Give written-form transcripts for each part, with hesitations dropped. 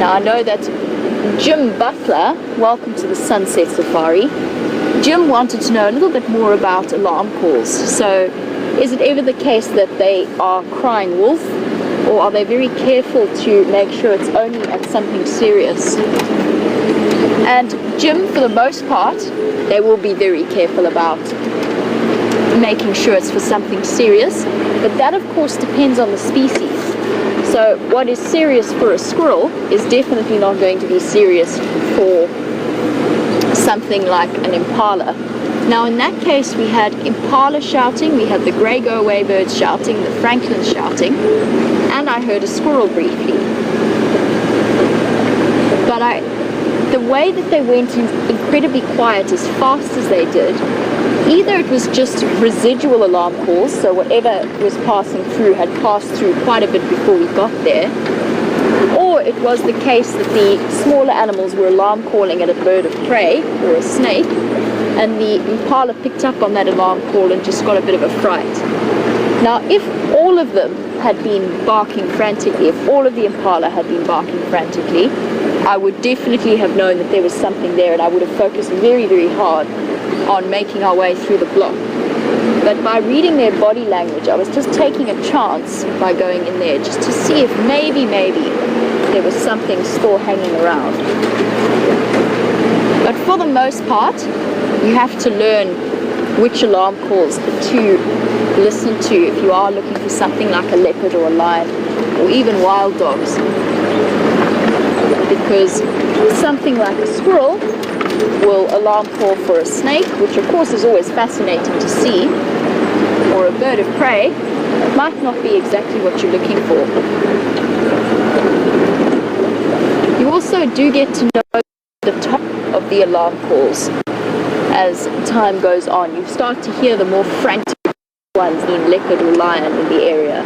Now I know that Jim Butler, welcome to the Sunset Safari, Jim wanted to know a little bit more about alarm calls. So is it ever the case that they are crying wolf, or are they very careful to make sure it's only at something serious? And Jim, for the most part, they will be very careful about making sure it's for something serious, but that of course depends on the species. So what is serious for a squirrel is definitely not going to be serious for something like an impala. Now in that case we had impala shouting, we had the grey go-away birds shouting, the francolins shouting, and I heard a squirrel briefly. But the way that they went incredibly quiet as fast as they did, either it was just residual alarm calls, so whatever was passing through had passed through quite a bit before we got there, or it was the case that the smaller animals were alarm calling at a bird of prey or a snake, and the impala picked up on that alarm call and just got a bit of a fright. Now if all of them had been barking frantically, if all of the impala had been barking frantically, I would definitely have known that there was something there, and I would have focused very, very hard on making our way through the block. But by reading their body language, I was just taking a chance by going in there just to see if maybe there was something still hanging around. But for the most part, you have to learn which alarm calls to listen to if you are looking for something like a leopard or a lion or even wild dogs. Because something like a squirrel will alarm call for a snake, which of course is always fascinating to see, or a bird of prey. It might not be exactly what you're looking for. You also do get to know the top of the alarm calls as time goes on. You start to hear the more frantic ones, in leopard or lion in the area.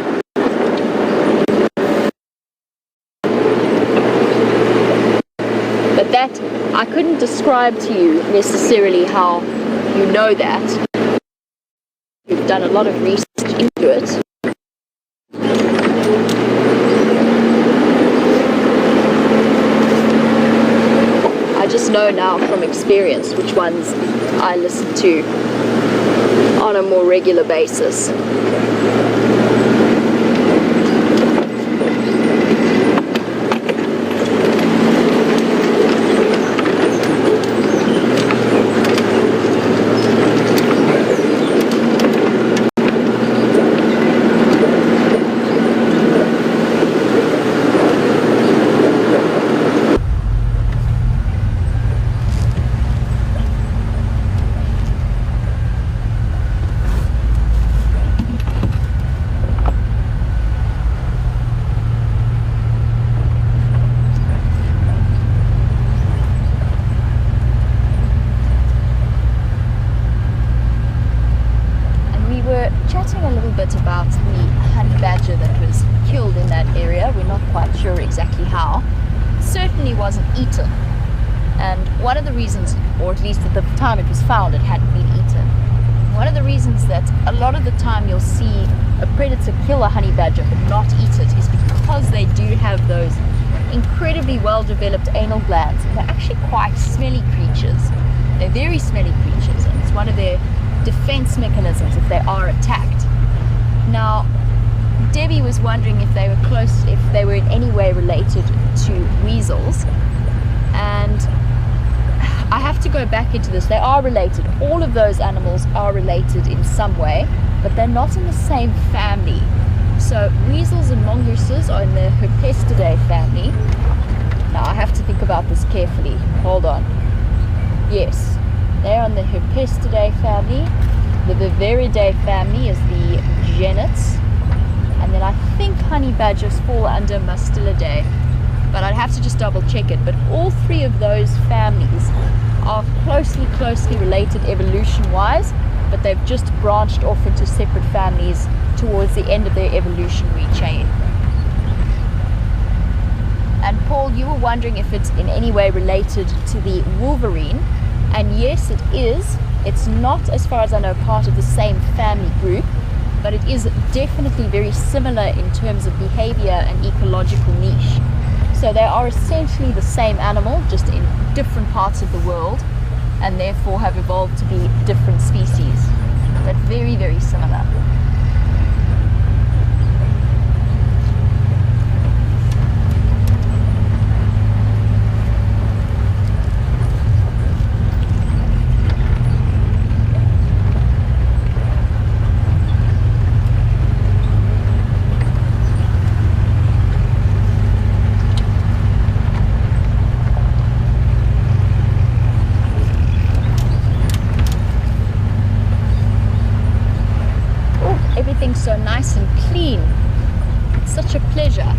But that, I couldn't describe to you necessarily how you know that. You've done a lot of research into it. I just know now from experience which ones I listen to on a more regular basis. Or at least at the time it was found, it hadn't been eaten. One of the reasons that a lot of the time you'll see a predator kill a honey badger but not eat it is because they do have those incredibly well-developed anal glands, and they're actually quite smelly creatures. They're very smelly creatures, and it's one of their defense mechanisms if they are attacked. Now, Debbie was wondering if they were in any way related to weasels, and I have to go back into this. They are related. All of those animals are related in some way, but they're not in the same family. So weasels and mongooses are in the Herpestidae family. Now I have to think about this carefully. Hold on. Yes, they're on the Herpestidae family. The Viverridae family is the genets, and then I think honey badgers fall under Mustelidae, but I'd have to just double check it. But all three of those families are closely related evolution-wise, but they've just branched off into separate families towards the end of their evolutionary chain. And Paul, you were wondering if it's in any way related to the wolverine, and yes, it is. It's not, as far as I know, part of the same family group, but it is definitely very similar in terms of behavior and ecological niche. So they are essentially the same animal, just in different parts of the world, and therefore have evolved to be different species, but very, very similar. Everything's so nice and clean. It's such a pleasure.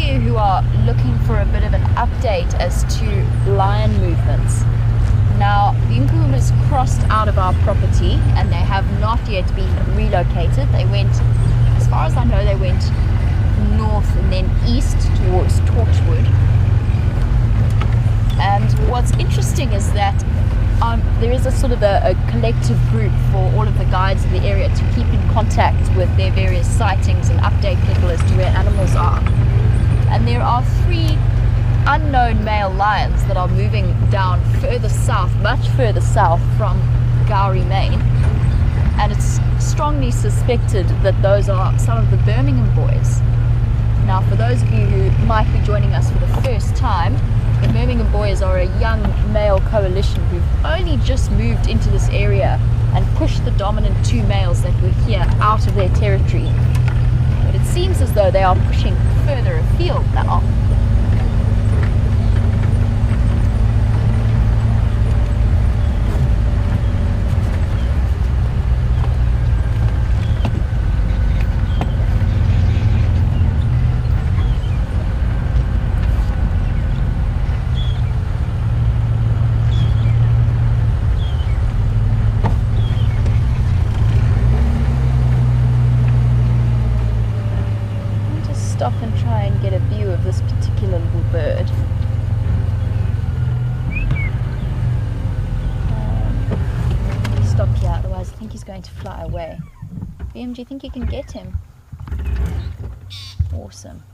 Who are looking for a bit of an update as to lion movements. Now, the Nkuhumas crossed out of our property and they have not yet been relocated. They went, as far as I know, they went north and then east towards Torchwood. And what's interesting is that there is a sort of a collective group for all of the guides in the area to keep in contact with their various sightings and update people as to where animals are. And there are 3 unknown male lions that are moving down further south, much further south from Gowrie, Maine. And it's strongly suspected that those are some of the Birmingham boys. Now, for those of you who might be joining us for the first time, the Birmingham boys are a young male coalition who've only just moved into this area and pushed the dominant 2 males that were here out of their territory. But it seems as though they are pushing further afield now. Stop and try and get a view of this particular little bird. Stop here, otherwise I think he's going to fly away. BM, do you think you can get him? Awesome.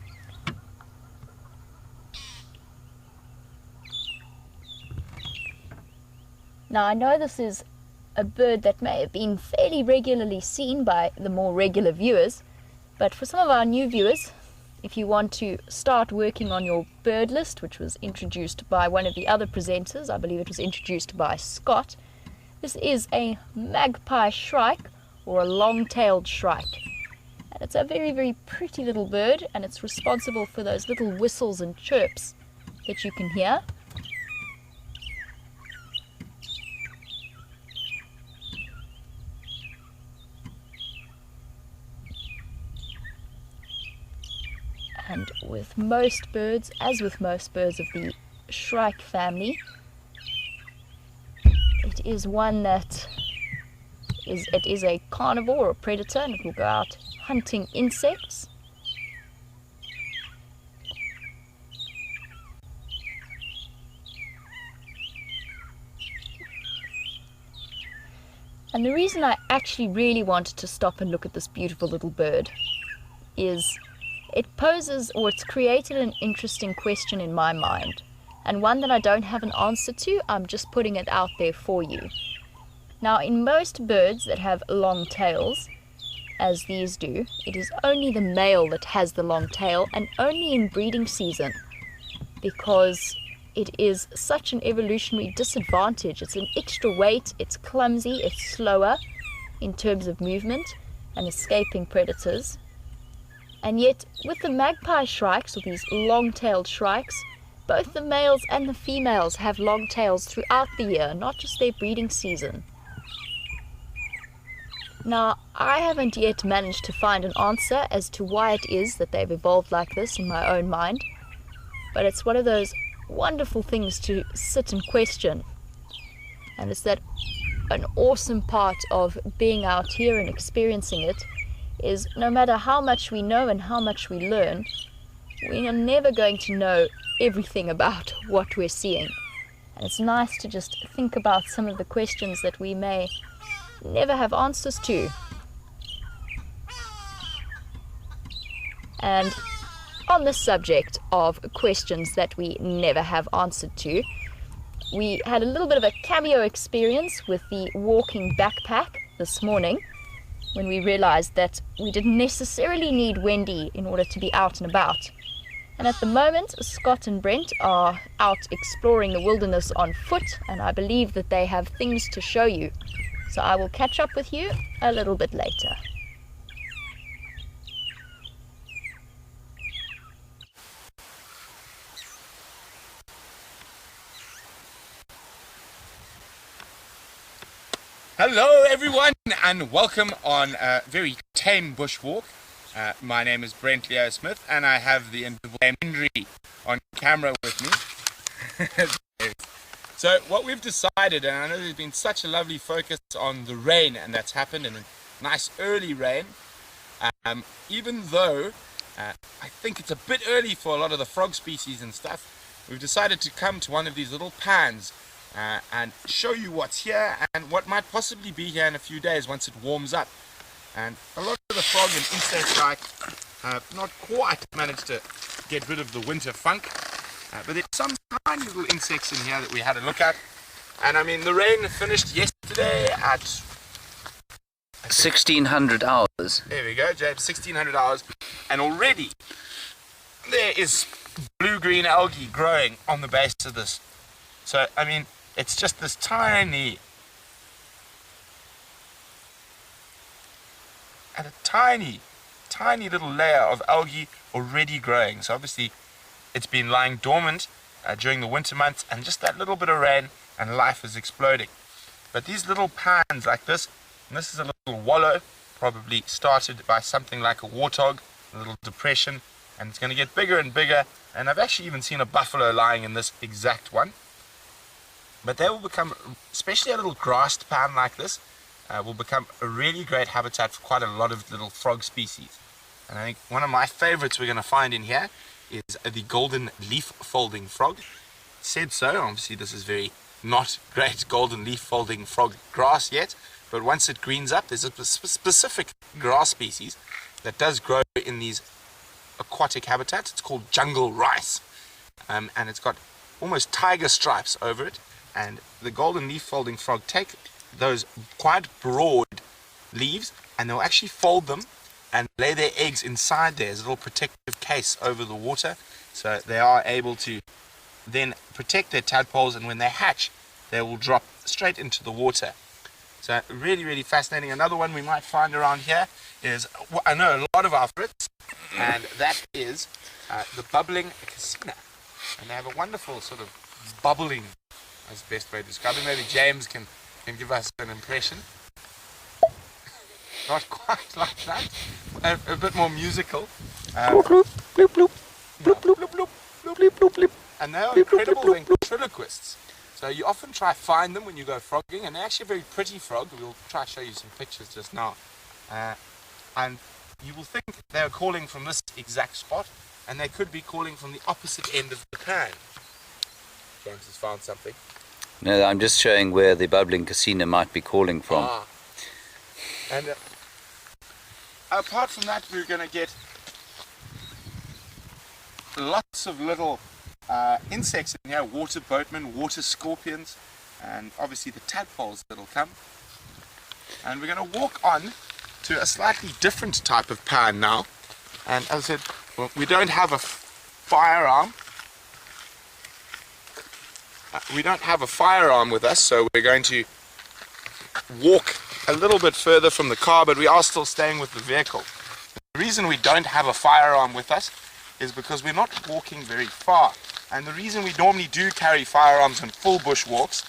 Now, I know this is a bird that may have been fairly regularly seen by the more regular viewers, but for some of our new viewers, if you want to start working on your bird list, which was introduced by one of the other presenters, I believe it was introduced by Scott, this is a magpie shrike, or a long-tailed shrike. And it's a very, very pretty little bird, and it's responsible for those little whistles and chirps that you can hear. And with most birds, as with most birds of the shrike family, it is one that is a carnivore or a predator, and it will go out hunting insects. And the reason I actually really wanted to stop and look at this beautiful little bird is it poses, or it's created, an interesting question in my mind, and one that I don't have an answer to. I'm just putting it out there for you. Now, in most birds that have long tails, as these do, it is only the male that has the long tail, and only in breeding season, because it is such an evolutionary disadvantage. It's an extra weight, it's clumsy, it's slower in terms of movement and escaping predators. And yet, with the magpie shrikes, or these long-tailed shrikes, both the males and the females have long tails throughout the year, not just their breeding season. Now, I haven't yet managed to find an answer as to why it is that they've evolved like this in my own mind, but it's one of those wonderful things to sit and question. And it's that an awesome part of being out here and experiencing it is no matter how much we know and how much we learn, we are never going to know everything about what we're seeing. And it's nice to just think about some of the questions that we may never have answers to. And on the subject of questions that we never have answered to, we had a little bit of a cameo experience with the walking backpack this morning when we realized that we didn't necessarily need Wendy in order to be out and about. And at the moment, Scott and Brent are out exploring the wilderness on foot, and I believe that they have things to show you. So I will catch up with you a little bit later. Hello everyone and welcome on a very tame bushwalk. My name is Brent Leo Smith and I have the Henry on camera with me. So what we've decided, and I know there's been such a lovely focus on the rain and that's happened, and a nice early rain, even though I think it's a bit early for a lot of the frog species and stuff, we've decided to come to one of these little pans and show you what's here and what might possibly be here in a few days once it warms up. And a lot of the frog and insect life have not quite managed to get rid of the winter funk, but there's some tiny little insects in here that we had a look at. And I mean, the rain finished yesterday at 1600 hours. There we go, James, 1600 hours, and already there is blue-green algae growing on the base of this. So I mean, it's just this tiny little layer of algae already growing. So obviously it's been lying dormant during the winter months, and just that little bit of rain and life is exploding. But these little pans like this, and this is a little wallow, probably started by something like a warthog, a little depression, and it's going to get bigger and bigger, and I've actually even seen a buffalo lying in this exact one. But they will become, especially a little grassed pan like this, will become a really great habitat for quite a lot of little frog species. And I think one of my favorites we're going to find in here is the golden leaf folding frog. Said so, obviously this is very not great golden leaf folding frog grass yet, but once it greens up, there's a specific grass species that does grow in these aquatic habitats. It's called jungle rice, and it's got almost tiger stripes over it. And the golden leaf folding frog take those quite broad leaves and they'll actually fold them and lay their eggs inside there as a little protective case over the water, so they are able to then protect their tadpoles, and when they hatch they will drop straight into the water. So really, really fascinating. Another one we might find around here is, I know a lot of our favorites, and that is the bubbling casina. And they have a wonderful sort of bubbling, as the best way to describe it. Maybe James can give us an impression. Not quite like that. A bit more musical. Bloop, bloop, bloop, bloop, bloop, bloop, bloop, bloop, bloop, bloop, bloop. And they are incredible ventriloquists. So you often try to find them when you go frogging, and they're actually a very pretty frog. We'll try to show you some pictures just now. And you will think they're calling from this exact spot, and they could be calling from the opposite end of the pan. James has found something. No, I'm just showing where the bubbling casino might be calling from. And apart from that, we're going to get lots of little insects in here, water boatmen, water scorpions, and obviously the tadpoles that'll come. And we're going to walk on to a slightly different type of pan now. And as I said, well, we don't have a firearm. We don't have a firearm with us, so we're going to walk a little bit further from the car, but we are still staying with the vehicle. The reason we don't have a firearm with us is because we're not walking very far. And the reason we normally do carry firearms on full bush walks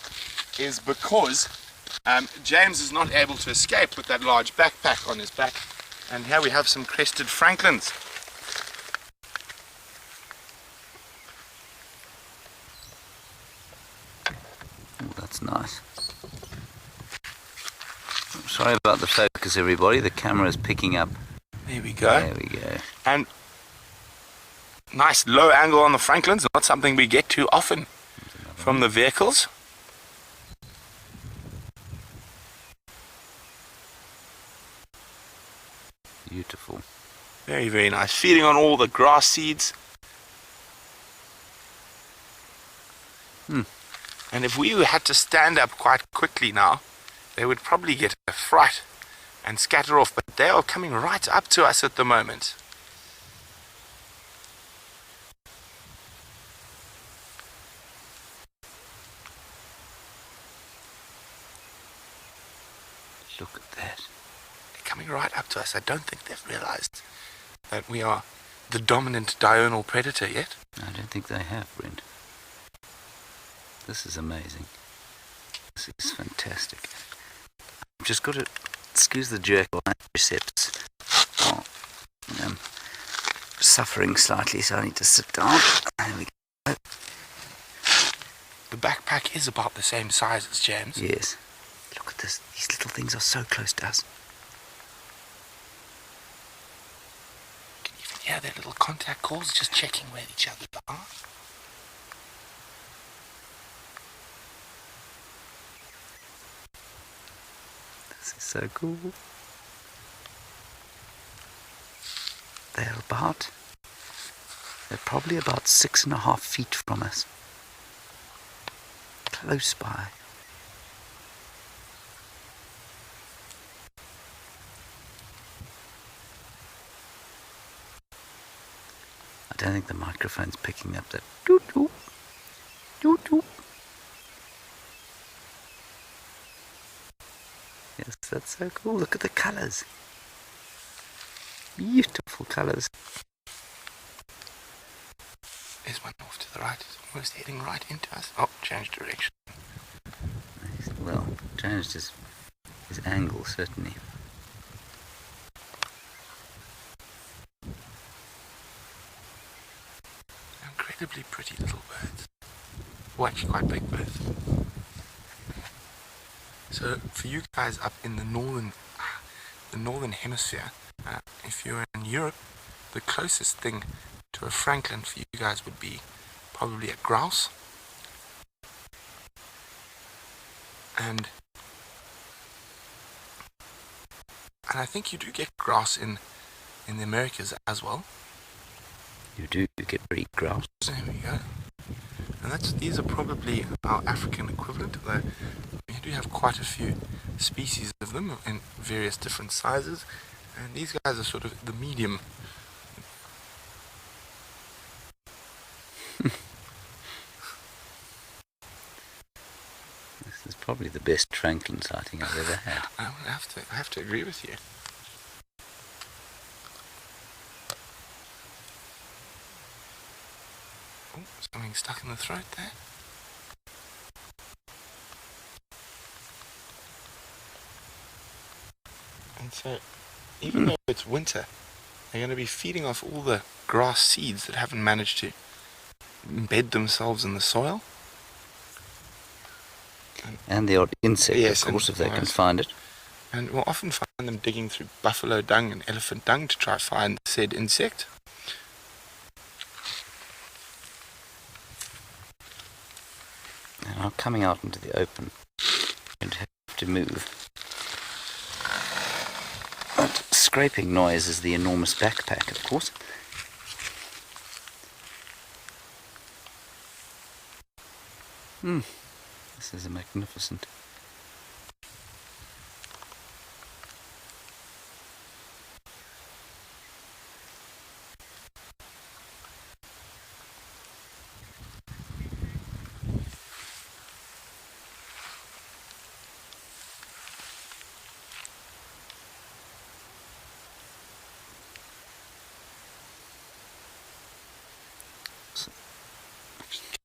is because James is not able to escape with that large backpack on his back. And here we have some crested francolins. that's nice. Sorry about the focus, everybody. The camera is picking up. There we go. There we go. And nice low angle on the Franklins, not something we get too often from the vehicles. Beautiful. Very, very nice. Feeding on all the grass seeds. And if we had to stand up quite quickly now, they would probably get a fright and scatter off, but they are coming right up to us at the moment. Look at that. They're coming right up to us. I don't think they've realized that we are the dominant diurnal predator yet. I don't think they have, Brent. This is amazing. This is fantastic. I've just got to excuse the jerk on my triceps. Oh, I'm suffering slightly, so I need to sit down. There we go. The backpack is about the same size as James. Yes. Look at this. These little things are so close to us. You can even hear their little contact calls, just checking where each other are. This is so cool. They're probably about 6.5 feet from us. Close by. I don't think the microphone's picking up that doot doot doot doot. Yes, that's so cool. Look at the colours. Beautiful colours. There's one off to the right. It's almost heading right into us. Oh, changed direction. Well, changed his angle, certainly. Incredibly pretty little birds. Well, actually quite big birds. So for you guys up in the northern hemisphere, if you're in Europe, the closest thing to a franklin for you guys would be probably a grouse. And I think you do get grouse in the Americas as well. You do get pretty grouse. There we go. And these are probably our African equivalent, although we do have quite a few species of them in various different sizes, and these guys are sort of the medium. This is probably the best franklin sighting I've ever had. I have to agree with you. Oh, something stuck in the throat there. And so, even though it's winter, they're going to be feeding off all the grass seeds that haven't managed to embed themselves in the soil. And the odd insect, yes, of course, if they can find it. And we'll often find them digging through buffalo dung and elephant dung to try to find said insect. And I'm coming out into the open. I'm going to have to move. That scraping noise is the enormous backpack, of course. This is magnificent.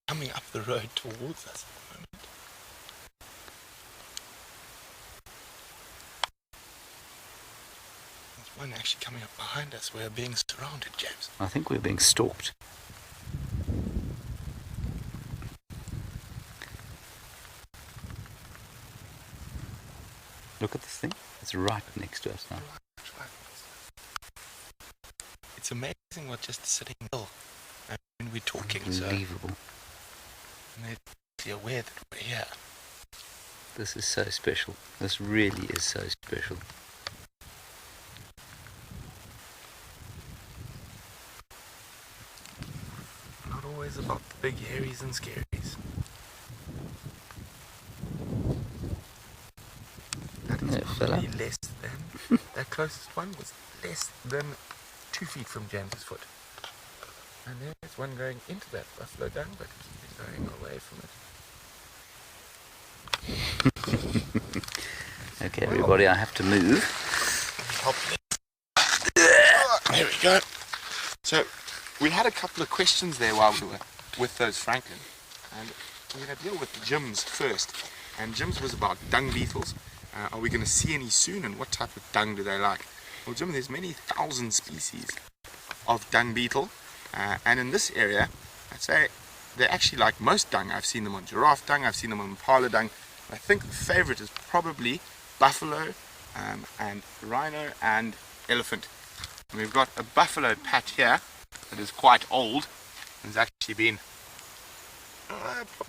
Coming up the road towards us at the moment. There's one actually coming up behind us. We're being surrounded, James. I think we're being stalked. Look at this thing. It's right next to us now. It's amazing what just sitting still when we're talking. Unbelievable. So, and they're aware that we're here. This is so special. This really is so special. Not always about the big hairies and scaries. That is probably less than, that closest one was less than 2 feet from James's foot. And there's one going into that buffalo dung, but he's going away from it. Okay, everybody, I have to move. There we go. So, we had a couple of questions there while we were with those Franklin. And we're going to deal with Jim's first. And Jim's was about dung beetles. Are we going to see any soon, and what type of dung do they like? Well, Jim, there's many thousand species of dung beetle. And in this area, I'd say they actually like most dung. I've seen them on giraffe dung, I've seen them on impala dung. I think the favorite is probably buffalo and rhino and elephant. And we've got a buffalo patch here that is quite old and has actually been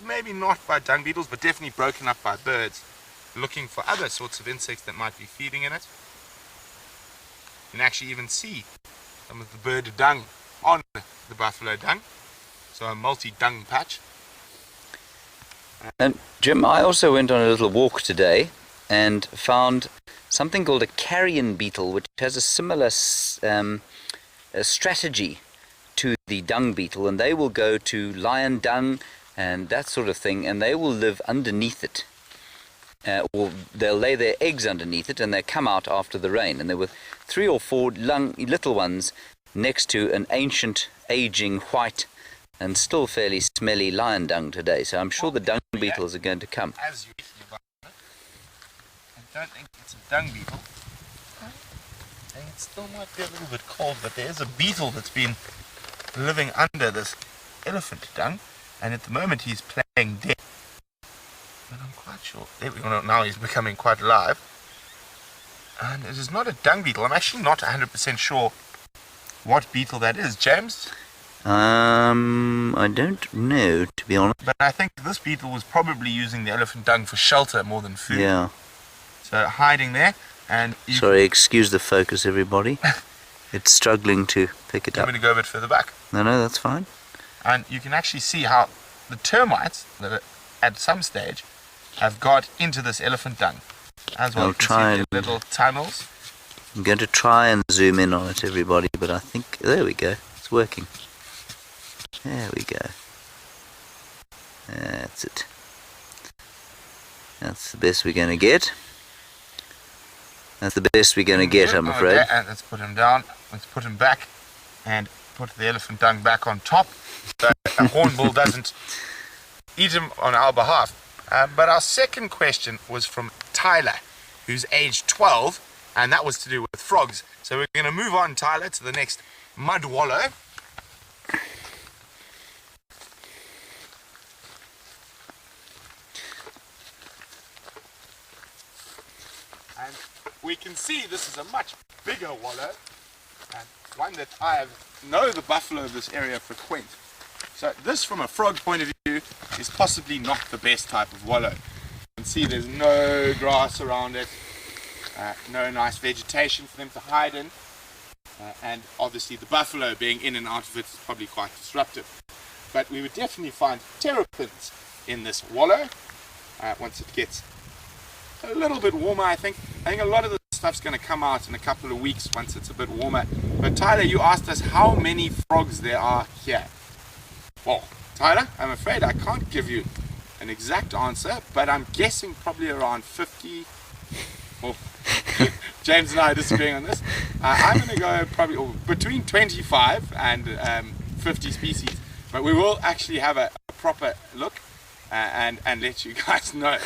maybe not by dung beetles, but definitely broken up by birds looking for other sorts of insects that might be feeding in it. You can actually even see some of the bird dung on the buffalo dung, so a multi-dung patch. And Jim, I also went on a little walk today and found something called a carrion beetle, which has a similar strategy to the dung beetle, and they will go to lion dung and that sort of thing, and they will live underneath it. Or they'll lay their eggs underneath it, and they come out after the rain. And there were 3 or 4 little ones next to an ancient, aging, white, and still fairly smelly lion dung today. So I'm sure the dung beetles are going to come. As you I don't think it's a dung beetle. I think it still might be a little bit cold, but there is a beetle that's been living under this elephant dung, and at the moment he's playing dead. But I'm quite sure. There we go. Now he's becoming quite alive. And it is not a dung beetle. I'm actually not 100% sure what beetle that is. James? I don't know, to be honest. But I think this beetle was probably using the elephant dung for shelter more than food. Yeah. So hiding there. And sorry, excuse the focus, everybody. It's struggling to pick it up. I'm going to go a bit further back. No, that's fine. And you can actually see how the termites, that at some stage, have got into this elephant dung. As well, I'll you can try see the little tunnels. I'm going to try and zoom in on it, everybody, but I think... There we go. It's working. There we go. That's it. That's the best we're going to get. That's the best we're going to get, I'm afraid. Okay, and let's put him down. Let's put him back and put the elephant dung back on top, so a hornbill doesn't eat him on our behalf. But our second question was from Tyler, who's aged 12, and that was to do with frogs. So we're going to move on, Tyler, to the next mud wallow. And we can see this is a much bigger wallow, and one that I know the buffalo of this area frequent. So this, from a frog point of view, is possibly not the best type of wallow. You can see there's no grass around it, no nice vegetation for them to hide in, and obviously the buffalo being in and out of it is probably quite disruptive. But we would definitely find terrapins in this wallow once it gets a little bit warmer. I think a lot of the stuff's going to come out in a couple of weeks once it's a bit warmer. But Tyler, you asked us how many frogs there are here. Well, Tyler, I'm afraid I can't give you an exact answer, but I'm guessing probably around 50. Well, James and I are disagreeing on this. I'm going to go probably between 25 and 50 species, but we will actually have a proper look and let you guys know.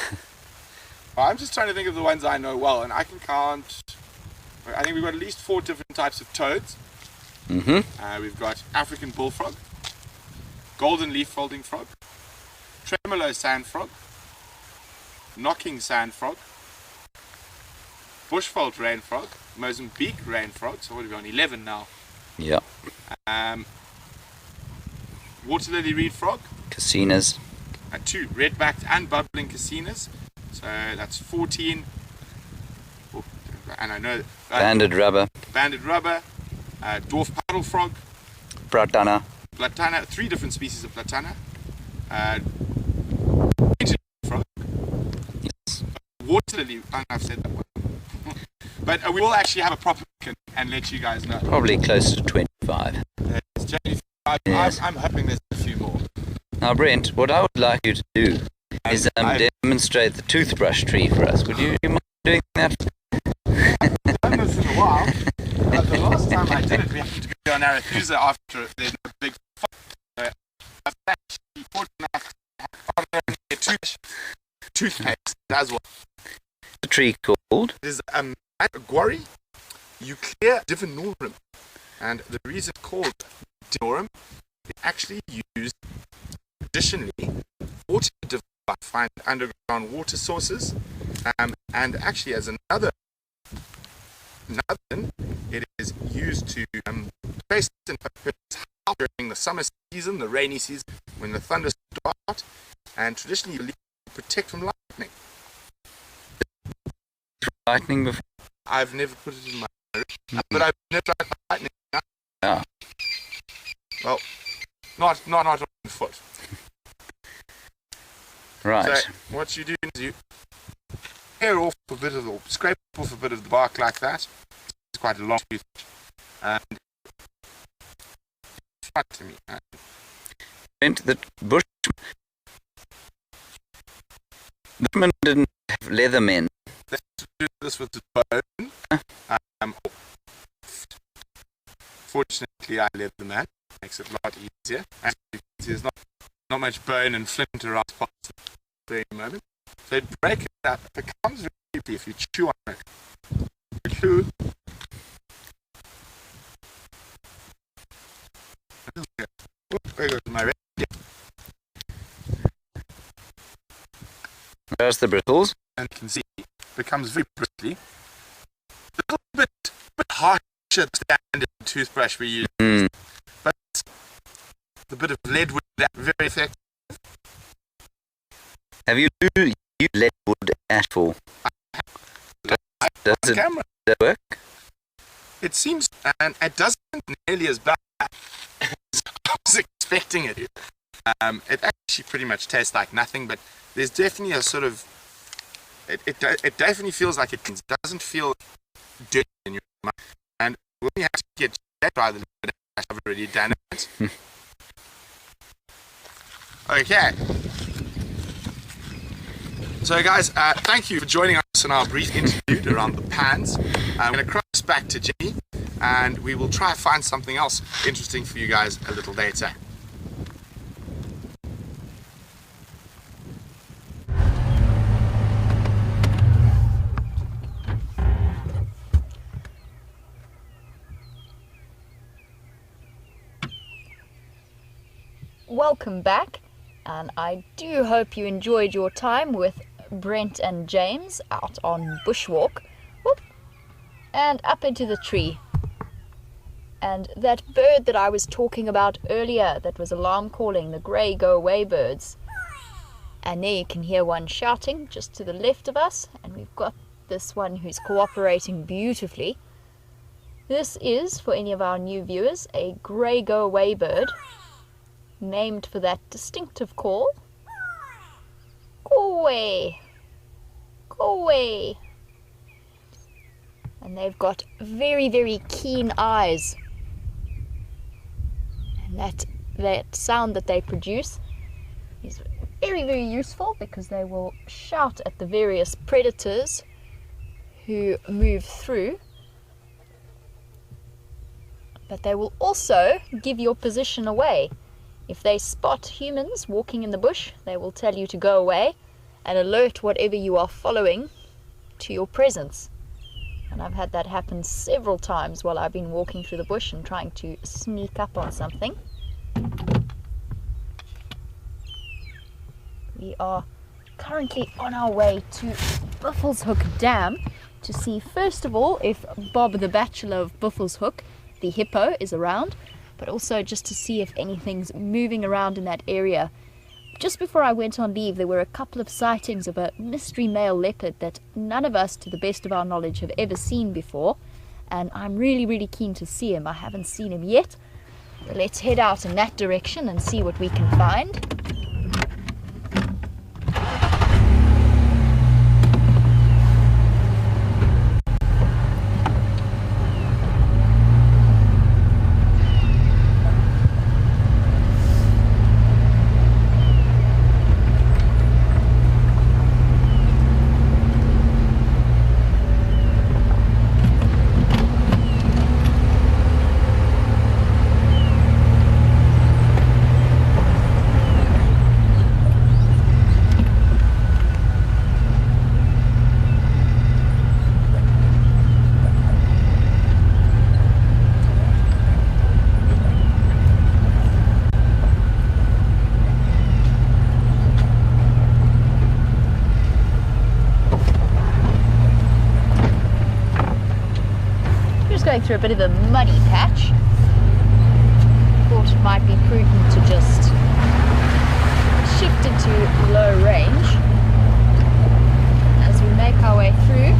Well, I'm just trying to think of the ones I know well, and I can count. I think we've got at least 4 different types of toads. We've got African bullfrog, golden leaf folding frog, tremolo sand frog, knocking sand frog, bushveld rain frog, Mozambique rain frog, so what have we on 11 now? Yeah. Water lily reed frog, Casinas. 2 red-backed and bubbling casinas, so that's 14. Oh, and I know Banded rubber. Dwarf puddle frog, Pratana. platana, 3 different species of platana, frog, Yes. water lily. I've said that one, but we will actually have a proper look and let you guys know. Probably close to 25. It's January 5. Yes. I'm hoping there's a few more. Now, Brent, what I would like you to do is demonstrate the toothbrush tree for us. Would you mind doing that? I've done this in a while. The last time I did it, we happened to go on Arethusa after there's a big fire. I've actually fortunate enough to have a toothpaste as well. The tree called? There's Guari Euclea divinorum, and the reason it's called divinorum, it's actually used traditionally water to find underground water sources, and actually as another it is used to face and during the summer season, the rainy season, when the thunders start, and traditionally believed to protect from lightning. Lightning before? I've never put it in my but I've never tried lightning. Yeah. Well, not on foot. Right. So what you do is you tear off a bit of the, scrape off a bit of the bark like that. It's quite a long tooth. And front to me. Brent, the Bushman didn't have leather men. Let's do this with the bone. Fortunately, I leather man. Makes it a lot easier. As you can see, there's not much bone and flint around parts at the very moment. So break it up. It becomes really deeply if you chew on it. Chew. There goes my red. There's the bristles. And you can see it becomes very bristly. A little bit harsher than standard toothbrush we use. But the bit of lead wood that very effective. Have you used lead wood ash for? Does it work? It seems, and it doesn't nearly as bad as I was expecting it. It actually pretty much tastes like nothing, but there's definitely a sort of, it definitely feels like it doesn't feel dirty in your mouth. And when you have to get checked by the lead ash, I've already done it. Okay. So guys, thank you for joining us in our brief interview around the pans. I'm going to cross back to Jenny and we will try and find something else interesting for you guys a little later. Welcome back, and I do hope you enjoyed your time with Brent and James out on bushwalk. Whoop, and up into the tree. And that bird that I was talking about earlier that was alarm calling, the grey go-away birds. And there you can hear one shouting just to the left of us, and we've got this one who's cooperating beautifully. This is, for any of our new viewers, a grey go-away bird, named for that distinctive call. Go away! Go away! And they've got very, very keen eyes. And that sound that they produce is very, very useful because they will shout at the various predators who move through. But they will also give your position away. If they spot humans walking in the bush, they will tell you to go away and alert whatever you are following to your presence. And I've had that happen several times while I've been walking through the bush and trying to sneak up on something. We are currently on our way to Buffelshoek Dam to see, first of all, if Bob the Bachelor of Buffelshoek, the hippo, is around, but also just to see if anything's moving around in that area. Just before I went on leave, there were a couple of sightings of a mystery male leopard that none of us, to the best of our knowledge, have ever seen before, and I'm really keen to see him. I haven't seen him yet. Let's head out in that direction and see what we can find. Going through a bit of a muddy patch. Thought it might be prudent to just shift into low range as we make our way through.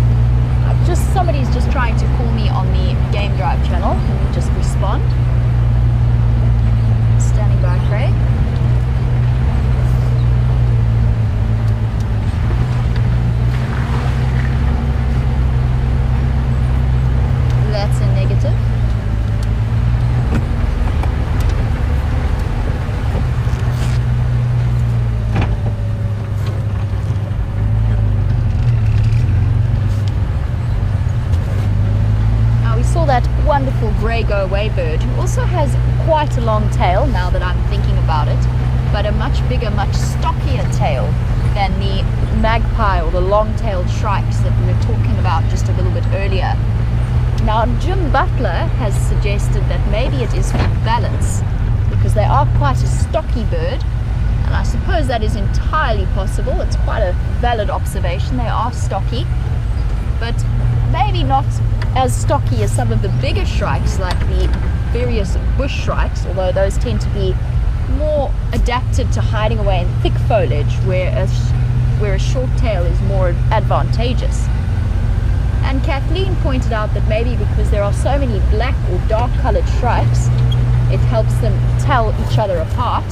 Somebody's just trying to call me on the Game Drive channel. Can you just respond? Standing by, Craig. That's a negative. Now we saw that wonderful grey go-away bird who also has quite a long tail, now that I'm thinking about it, but a much bigger, much stockier tail than the magpie or the long-tailed shrikes that we were talking about just a little bit earlier. Now, Jim Butler has suggested that maybe it is for balance, because they are quite a stocky bird, and I suppose that is entirely possible. It's quite a valid observation. They are stocky, but maybe not as stocky as some of the bigger shrikes, like the various bush shrikes, although those tend to be more adapted to hiding away in thick foliage, where a short tail is more advantageous. And Kathleen pointed out that maybe because there are so many black or dark colored shrikes, it helps them tell each other apart.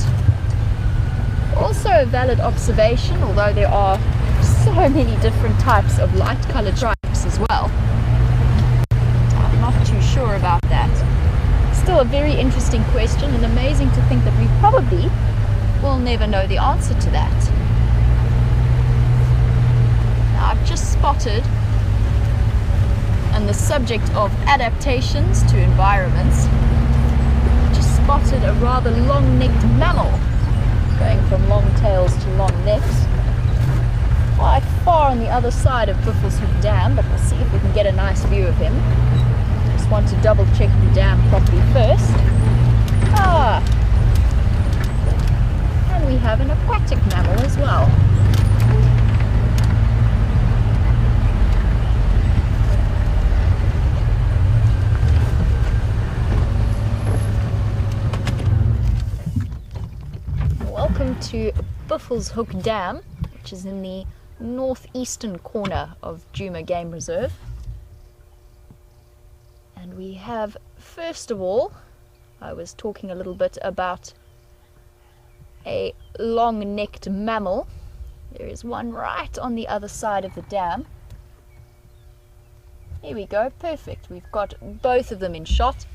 Also a valid observation, although there are so many different types of light colored shrikes as well. I'm not too sure about that. Still a very interesting question, and amazing to think that we probably will never know the answer to that. Now, I've just spotted, and the subject of adaptations to environments, just spotted a rather long-necked mammal, going from long tails to long necks, quite far on the other side of Buffelshoek Dam, but we'll see if we can get a nice view of him. Just want to double check the dam properly first. And we have an aquatic mammal as well. Welcome to Buffelshoek Dam, which is in the northeastern corner of Djuma Game Reserve. And we have, first of all, I was talking a little bit about a long-necked mammal. There is one right on the other side of the dam. Here we go, perfect. We've got both of them in shot.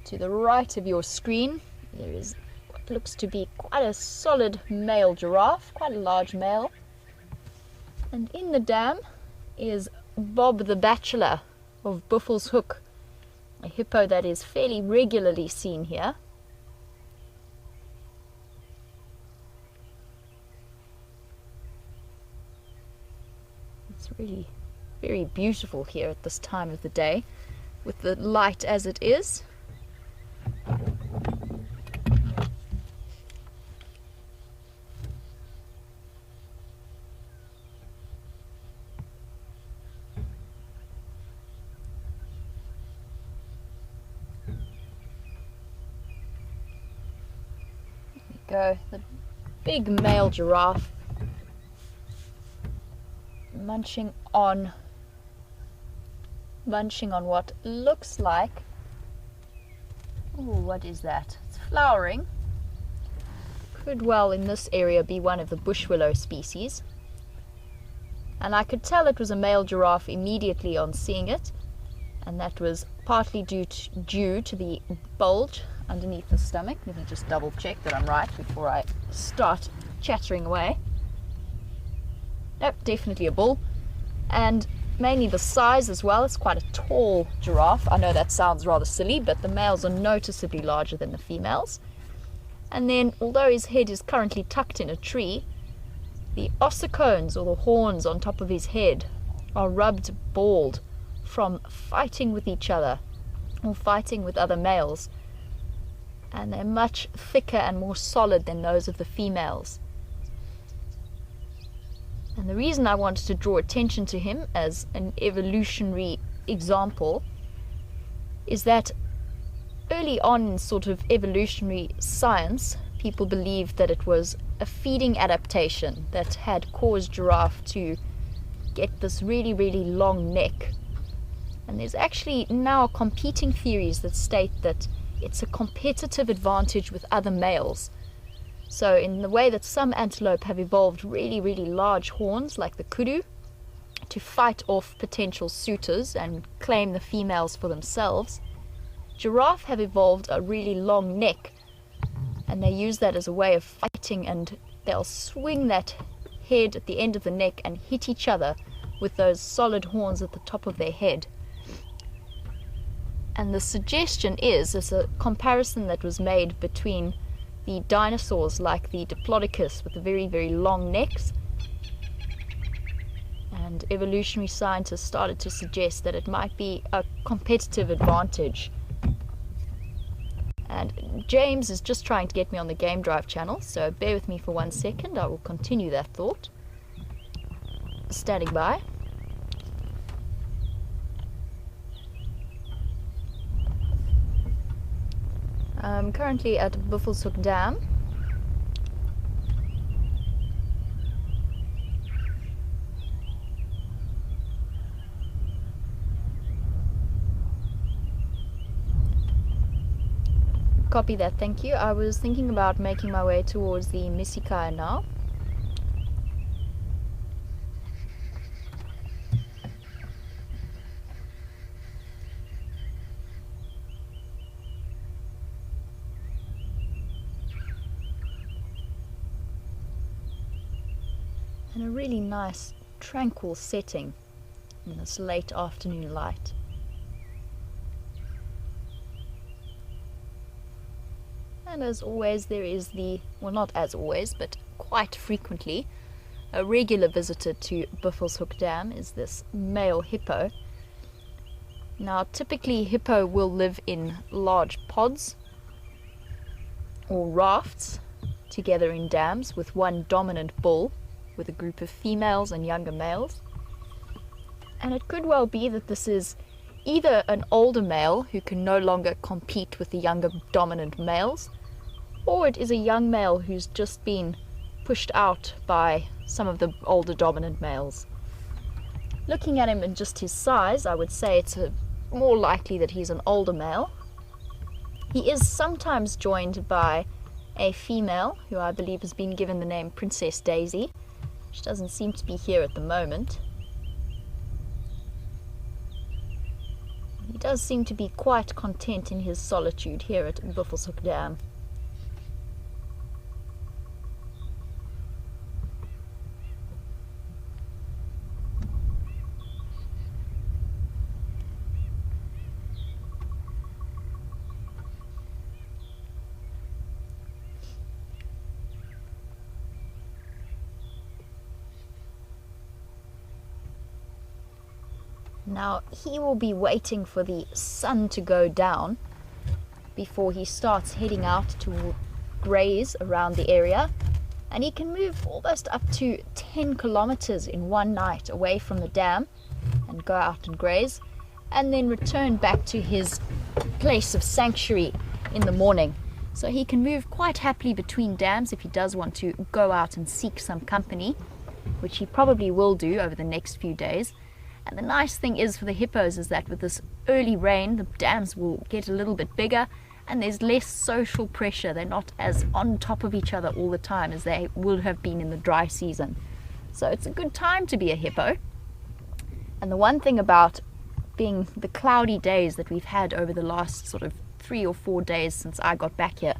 To the right of your screen, there is what looks to be quite a solid male giraffe, quite a large male. And in the dam is Bob the Bachelor of Buffelshoek, a hippo that is fairly regularly seen here. It's really very beautiful here at this time of the day, with the light as it is. go. The big male giraffe munching on what looks like, oh, what is that? It's flowering. Could well in this area be one of the bush willow species. And I could tell it was a male giraffe immediately on seeing it, and that was partly due to the bulge underneath the stomach. Let me just double check that I'm right before I start chattering away. Nope, definitely a bull. And mainly the size as well. It's quite a tall giraffe. I know that sounds rather silly, but the males are noticeably larger than the females. And then, although his head is currently tucked in a tree, the ossicones, or the horns on top of his head, are rubbed bald from fighting with each other or fighting with other males, and they're much thicker and more solid than those of the females. And the reason I wanted to draw attention to him as an evolutionary example is that early on in sort of evolutionary science, people believed that it was a feeding adaptation that had caused giraffe to get this really, really long neck. And there's actually now competing theories that state that it's a competitive advantage with other males. So in the way that some antelope have evolved really, really large horns, like the kudu, to fight off potential suitors and claim the females for themselves, giraffe have evolved a really long neck, and they use that as a way of fighting, and they'll swing that head at the end of the neck and hit each other with those solid horns at the top of their head. And the suggestion is a comparison that was made between the dinosaurs like the Diplodocus with the very, very long necks, and evolutionary scientists started to suggest that it might be a competitive advantage. And James is just trying to get me on the Game Drive channel, so bear with me for 1 second. I will continue that thought. Standing by. I'm currently at Buffelshoek Dam. Copy that, thank you. I was thinking about making my way towards the Misikai now. And a really nice, tranquil setting in this late afternoon light. And as always, there is well, not as always, but quite frequently, a regular visitor to Buffelshoek Dam is this male hippo. Now, typically hippo will live in large pods or rafts together in dams with one dominant bull with a group of females and younger males. And it could well be that this is either an older male who can no longer compete with the younger dominant males, or it is a young male who's just been pushed out by some of the older dominant males. Looking at him and just his size, I would say it's more likely that he's an older male. He is sometimes joined by a female who I believe has been given the name Princess Daisy. She doesn't seem to be here at the moment. He does seem to be quite content in his solitude here at Buffelshoek Dam. Now, he will be waiting for the sun to go down before he starts heading out to graze around the area. And he can move almost up to 10 kilometers in one night away from the dam and go out and graze, and then return back to his place of sanctuary in the morning. So he can move quite happily between dams if he does want to go out and seek some company, which he probably will do over the next few days. And the nice thing is for the hippos is that with this early rain, the dams will get a little bit bigger and there's less social pressure. They're not as on top of each other all the time as they would have been in the dry season. So it's a good time to be a hippo. And the one thing about being the cloudy days that we've had over the last sort of 3 or 4 days since I got back here,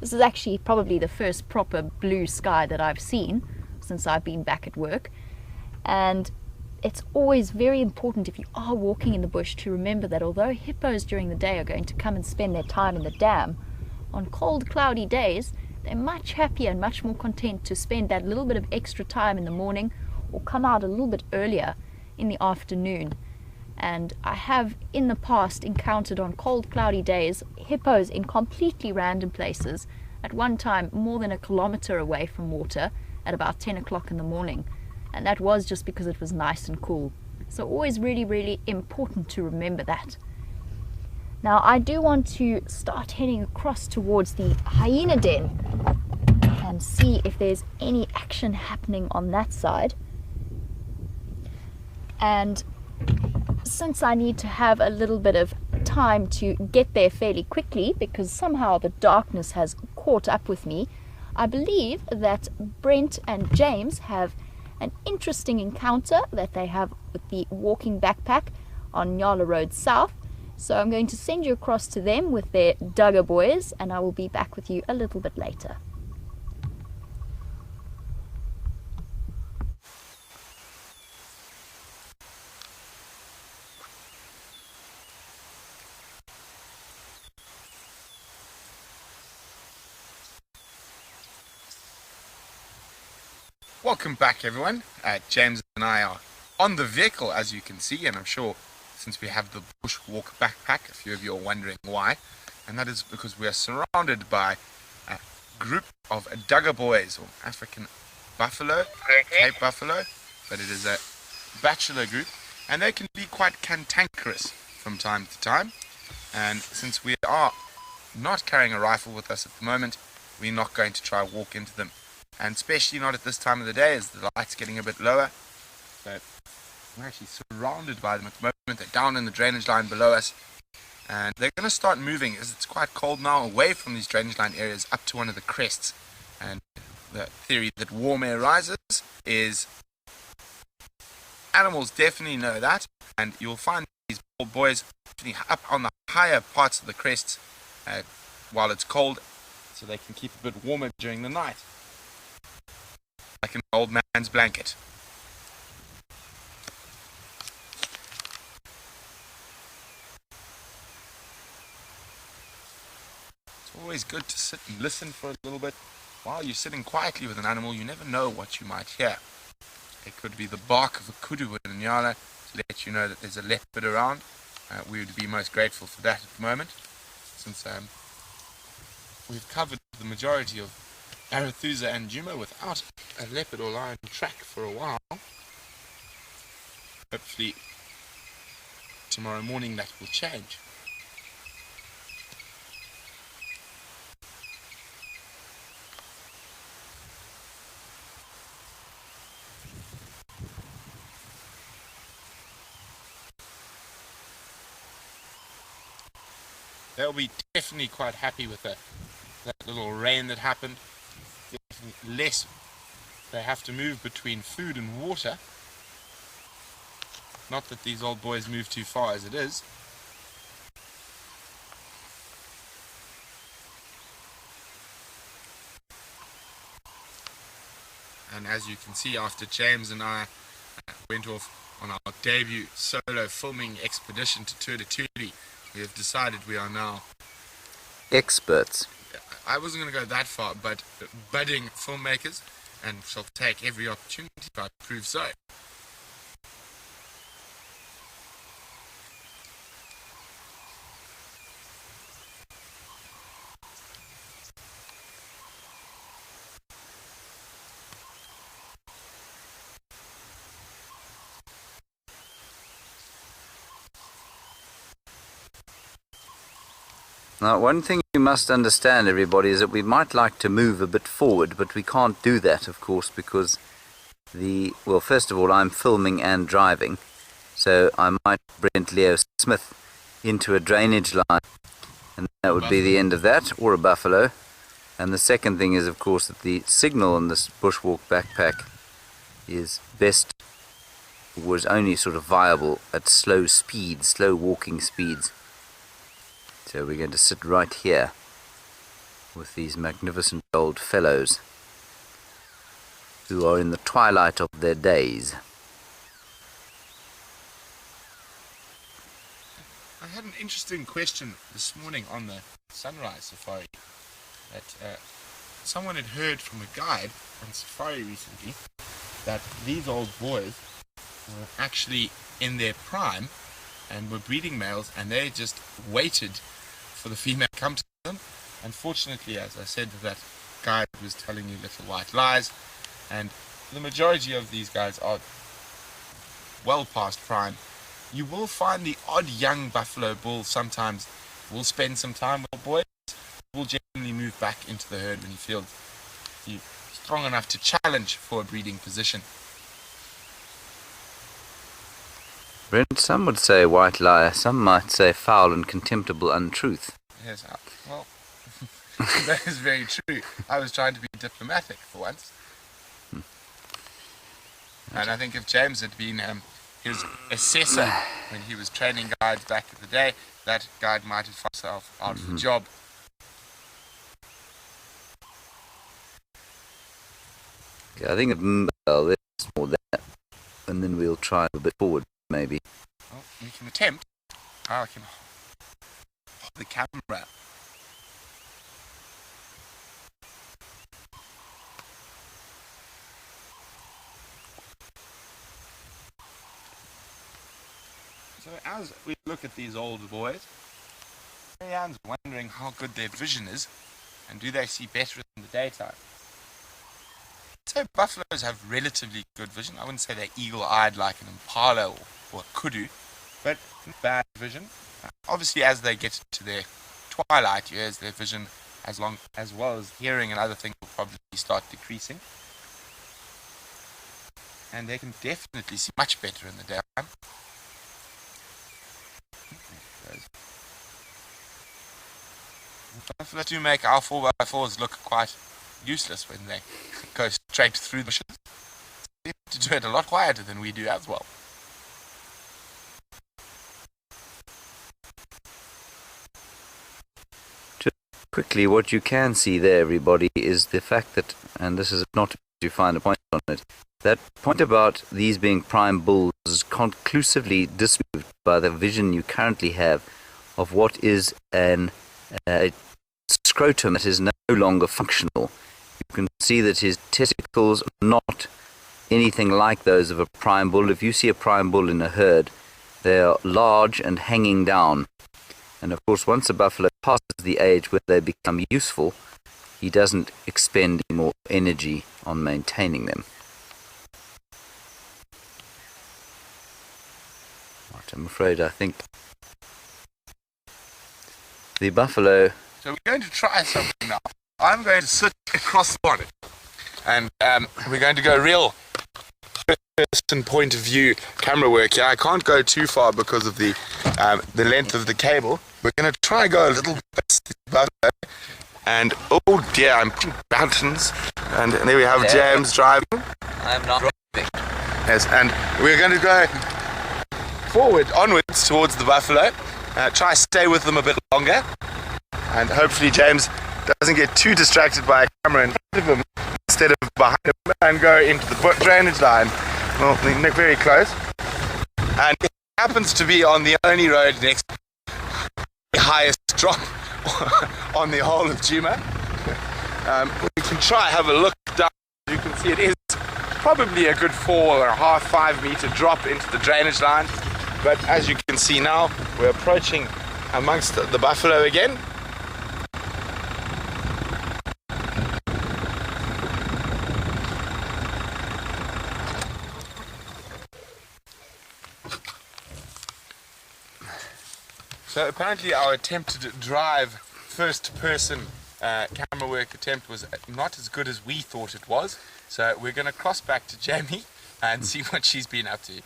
this is actually probably the first proper blue sky that I've seen since I've been back at work. And it's always very important if you are walking in the bush to remember that although hippos during the day are going to come and spend their time in the dam, on cold cloudy days they're much happier and much more content to spend that little bit of extra time in the morning or come out a little bit earlier in the afternoon. And I have in the past encountered on cold cloudy days hippos in completely random places, at one time more than a kilometer away from water at about 10 o'clock in the morning. And that was just because it was nice and cool. So always really, really important to remember that. Now I do want to start heading across towards the hyena den and see if there's any action happening on that side. And since I need to have a little bit of time to get there fairly quickly because somehow the darkness has caught up with me, I believe that Brent and James have an interesting encounter that they have with the walking backpack on Nyala Road South. So I'm going to send you across to them with their Duggar boys, and I will be back with you a little bit later. Welcome back, everyone. James and I are on the vehicle, as you can see, and I'm sure since we have the bushwalk backpack, a few of you are wondering why, and that is because we are surrounded by a group of Duggar boys, or African buffalo, Cape buffalo, but it is a bachelor group, and they can be quite cantankerous from time to time. And since we are not carrying a rifle with us at the moment, we're not going to try walk into them. And especially not at this time of the day as the light's getting a bit lower. But we're actually surrounded by them at the moment. They're down in the drainage line below us. And they're going to start moving as it's quite cold now away from these drainage line areas up to one of the crests. And the theory that warm air rises is animals definitely know that. And you'll find these old boys up on the higher parts of the crests while it's cold, so they can keep a bit warmer during the night. Like an old man's blanket. It's always good to sit and listen for a little bit. While you're sitting quietly with an animal, you never know what you might hear. It could be the bark of a kudu in a nyala to let you know that there's a leopard around. We would be most grateful for that at the moment, since we've covered the majority of Arethusa and Juma without a leopard or lion track for a while. Hopefully tomorrow morning that will change. They'll be definitely quite happy with that little rain that happened. Definitely less they have to move between food and water. Not that these old boys move too far as it is. And as you can see, after James and I went off on our debut solo filming expedition to Turaturi, we have decided we are now Experts. I wasn't going to go that far, but budding filmmakers, and shall take every opportunity to prove so. Now, one thing you must understand, everybody, is that we might like to move a bit forward, but we can't do that, of course, because well, first of all, I'm filming and driving, so I might Brent Leo Smith into a drainage line, and that would be the end of that, or a buffalo. And the second thing is, of course, that the signal on this bushwalk backpack was only sort of viable at slow speeds, slow walking speeds. So we're going to sit right here with these magnificent old fellows who are in the twilight of their days. I had an interesting question this morning on the sunrise safari that someone had heard from a guide on safari recently that these old boys were actually in their prime and were breeding males, and they just waited for the female to come to them. Unfortunately, as I said, that guide was telling you little white lies, and the majority of these guys are well past prime. You will find the odd young buffalo bull sometimes will spend some time with the boys, will generally move back into the herd when he feels he's strong enough to challenge for a breeding position. Brent, some would say white lie, some might say foul and contemptible untruth. Yes, well, that is very true. I was trying to be diplomatic for once. And I think if James had been his assessor when he was training guides back in the day, that guide might have found himself out of the job. Okay, I think there's more there, and then we'll try a bit forward, maybe. Well, we can attempt. I can hold the camera. So as we look at these older boys, Marianne's wondering how good their vision is, and do they see better in the daytime? So buffaloes have relatively good vision. I wouldn't say they're eagle-eyed like an impala or a kudu, but bad vision. Obviously, as they get to their twilight years, their vision, as well as hearing and other things, will probably start decreasing. And they can definitely see much better in the daytime. Buffalo do make our 4x4s look quite useless when they go straight through the bushes. They have to do it a lot quieter than we do as well. Just quickly, what you can see there, everybody, is the fact that, and this is not to find a point on it, that point about these being prime bulls is conclusively disproved by the vision you currently have of what is a scrotum that is no longer functional. You can see that his testicles are not anything like those of a prime bull. If you see a prime bull in a herd, they are large and hanging down. And of course, once a buffalo passes the age where they become useful, he doesn't expend any more energy on maintaining them. Right, I'm afraid I think the buffalo... So we're going to try something now. I'm going to sit across the bonnet, and we're going to go real first-person point of view camera work here. I can't go too far because of the length of the cable. We're going to try go a little bit, and oh dear, I'm pushing buttons, and there we have James driving. I'm not driving. Yes, and we're going to go forward, onwards towards the buffalo. Try stay with them a bit longer, and hopefully James doesn't get too distracted by a camera in front of him instead of behind him, and go into the drainage line. Well, they're very close, and it happens to be on the only road next to the highest drop on the whole of Juma. We can try have a look down. You can see it is probably a good 4.5, 5 meter drop into the drainage line, but as you can see now, we're approaching amongst the buffalo again. So apparently our attempted drive first person camera work attempt was not as good as we thought it was. So we're going to cross back to Jamie and see what she's been up to.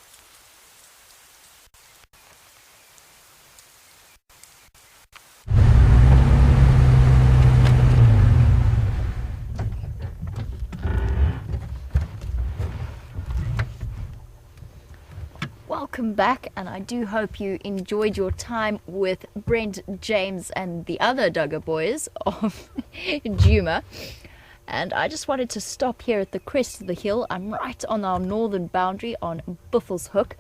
Welcome back, and I do hope you enjoyed your time with Brent, James and the other Duggar boys of Djuma. And I just wanted to stop here at the crest of the hill. I'm right on our northern boundary on Buffelshoek,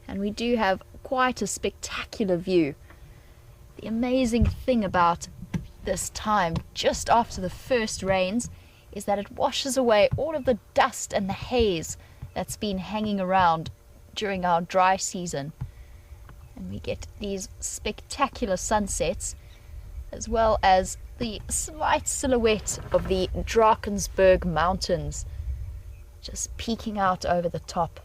and we do have quite a spectacular view. The amazing thing about this time, just after the first rains, is that it washes away all of the dust and the haze that's been hanging around during our dry season, and we get these spectacular sunsets, as well as the slight silhouette of the Drakensberg Mountains just peeking out over the top.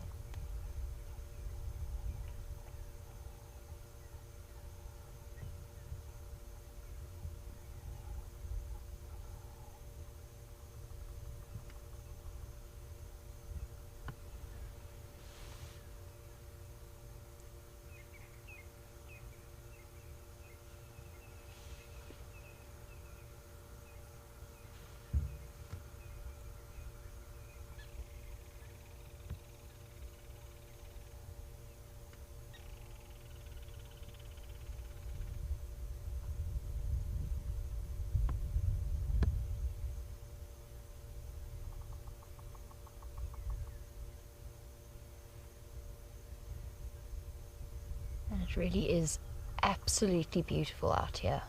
It really is absolutely beautiful out here.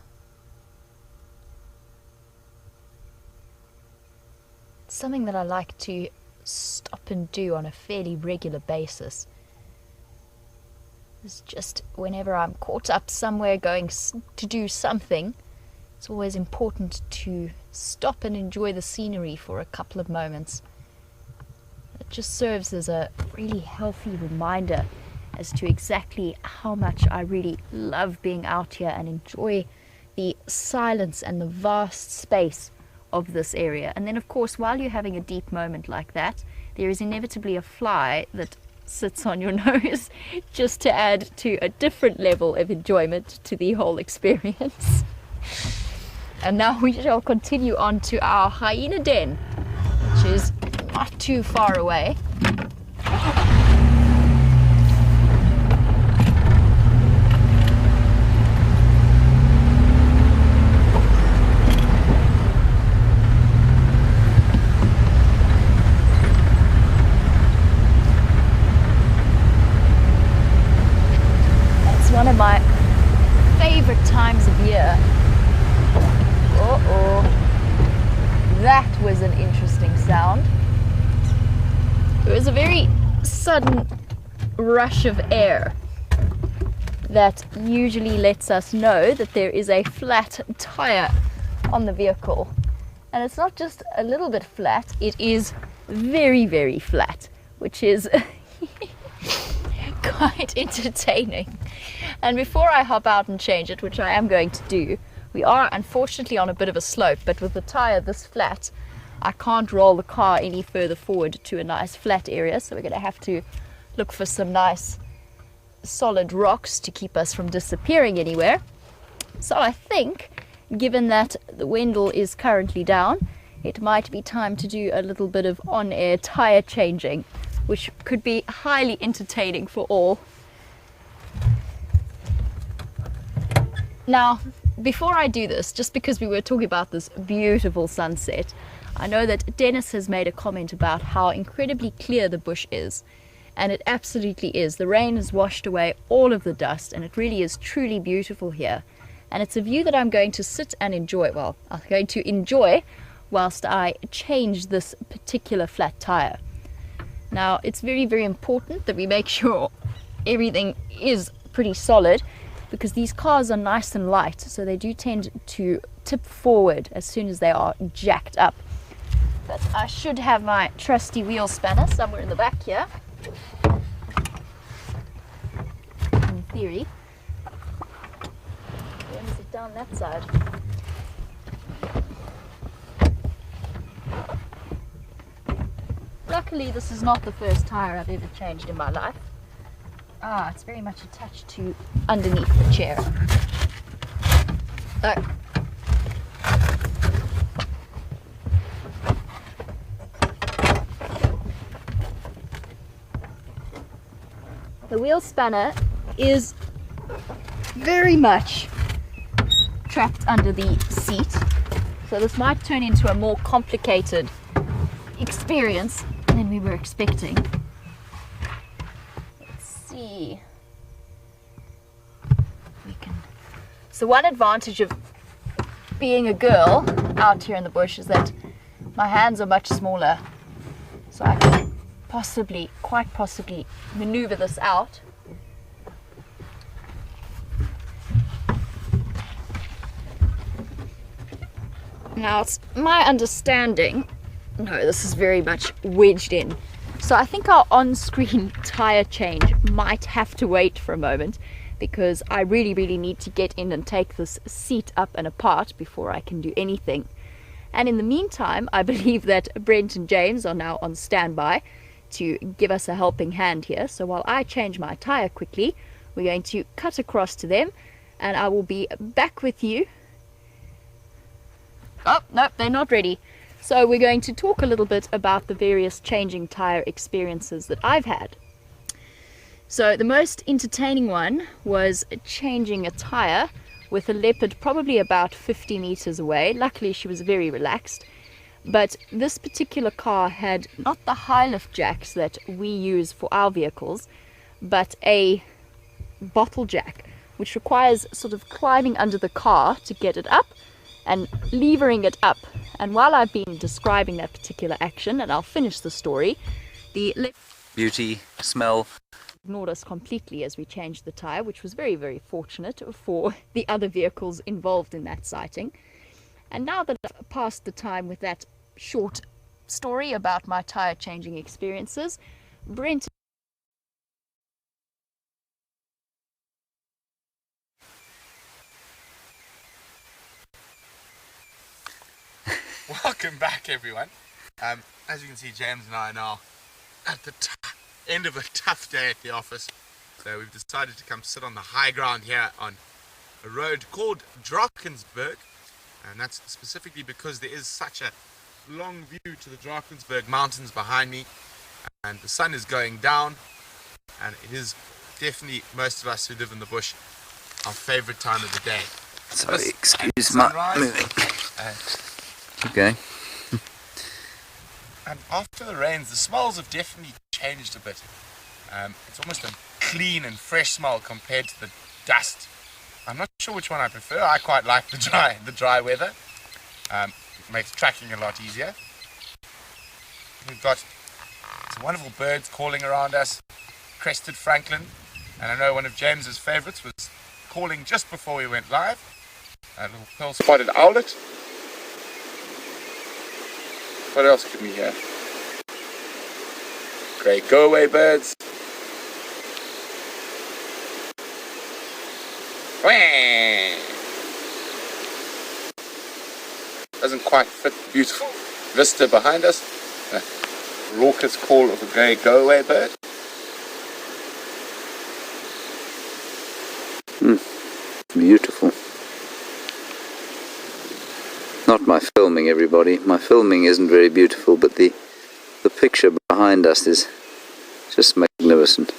It's something that I like to stop and do on a fairly regular basis. It's just whenever I'm caught up somewhere going to do something, it's always important to stop and enjoy the scenery for a couple of moments. It just serves as a really healthy reminder as to exactly how much I really love being out here and enjoy the silence and the vast space of this area. And then of course, while you're having a deep moment like that, there is inevitably a fly that sits on your nose, just to add to a different level of enjoyment to the whole experience. And now we shall continue on to our hyena den, which is not too far away. One of my favorite times of year. That was an interesting sound. It was a very sudden rush of air that usually lets us know that there is a flat tire on the vehicle. And it's not just a little bit flat, it is very, very flat, which is quite entertaining. And before I hop out and change it, which I am going to do, we are unfortunately on a bit of a slope, but with the tire this flat, I can't roll the car any further forward to a nice flat area, so we're going to have to look for some nice solid rocks to keep us from disappearing anywhere. So I think, given that the Wendell is currently down, it might be time to do a little bit of on-air tire changing, which could be highly entertaining for all. Now, before I do this, just because we were talking about this beautiful sunset, I know that Dennis has made a comment about how incredibly clear the bush is, and it absolutely is. The rain has washed away all of the dust, and it really is truly beautiful here. And it's a view that I'm going to sit and enjoy. Well, I'm going to enjoy whilst I change this particular flat tire. Now, it's very, very important that we make sure everything is pretty solid, because these cars are nice and light, so they do tend to tip forward as soon as they are jacked up. But I should have my trusty wheel spanner somewhere in the back here, in theory. Where is it? Down that side. luckily this is not the first tire I've ever changed in my life. It's very much attached to underneath the chair. The wheel spanner is very much trapped under the seat, so this might turn into a more complicated experience than we were expecting. Let's see. So one advantage of being a girl out here in the bush is that my hands are much smaller, so I can quite possibly maneuver this out. Now it's my understanding, no, this is very much wedged in, so I think our on-screen tire change might have to wait for a moment, because I really need to get in and take this seat up and apart before I can do anything. And in the meantime, I believe that Brent and James are now on standby to give us a helping hand here. So while I change my tire quickly, we're going to cut across to them, and I will be back with you. Oh, nope, they're not ready. So we're going to talk a little bit about the various changing tire experiences that I've had. So the most entertaining one was changing a tire with a leopard probably about 50 meters away. Luckily she was very relaxed, but this particular car had not the high lift jacks that we use for our vehicles, but a bottle jack, which requires sort of climbing under the car to get it up and levering it up. And while I've been describing that particular action, and I'll finish the story, the beauty, smell, ignored us completely as we changed the tire, which was very fortunate for the other vehicles involved in that sighting. And now that I've passed the time with that short story about my tire changing experiences, Brent. Welcome back, everyone. As you can see, James and I are now at the end of a tough day at the office. So we've decided to come sit on the high ground here on a road called Drakensberg. And that's specifically because there is such a long view to the Drakensberg mountains behind me. And the sun is going down. And it is definitely, most of us who live in the bush, our favorite time of the day. Sorry, excuse my moving. Okay. And after the rains, the smells have definitely changed a bit. It's almost a clean and fresh smell compared to the dust. I'm not sure which one I prefer. I quite like the dry weather. It makes tracking a lot easier. We've got some wonderful birds calling around us. Crested francolin, and I know one of James's favourites was calling just before we went live. A little pearl-spotted owlet. What else can we hear? Grey go-away birds. Whee! Doesn't quite fit the beautiful vista behind us. A raucous call of a grey go-away bird. Beautiful. Not my filming, everybody. My filming isn't very beautiful, but the picture behind us is just magnificent.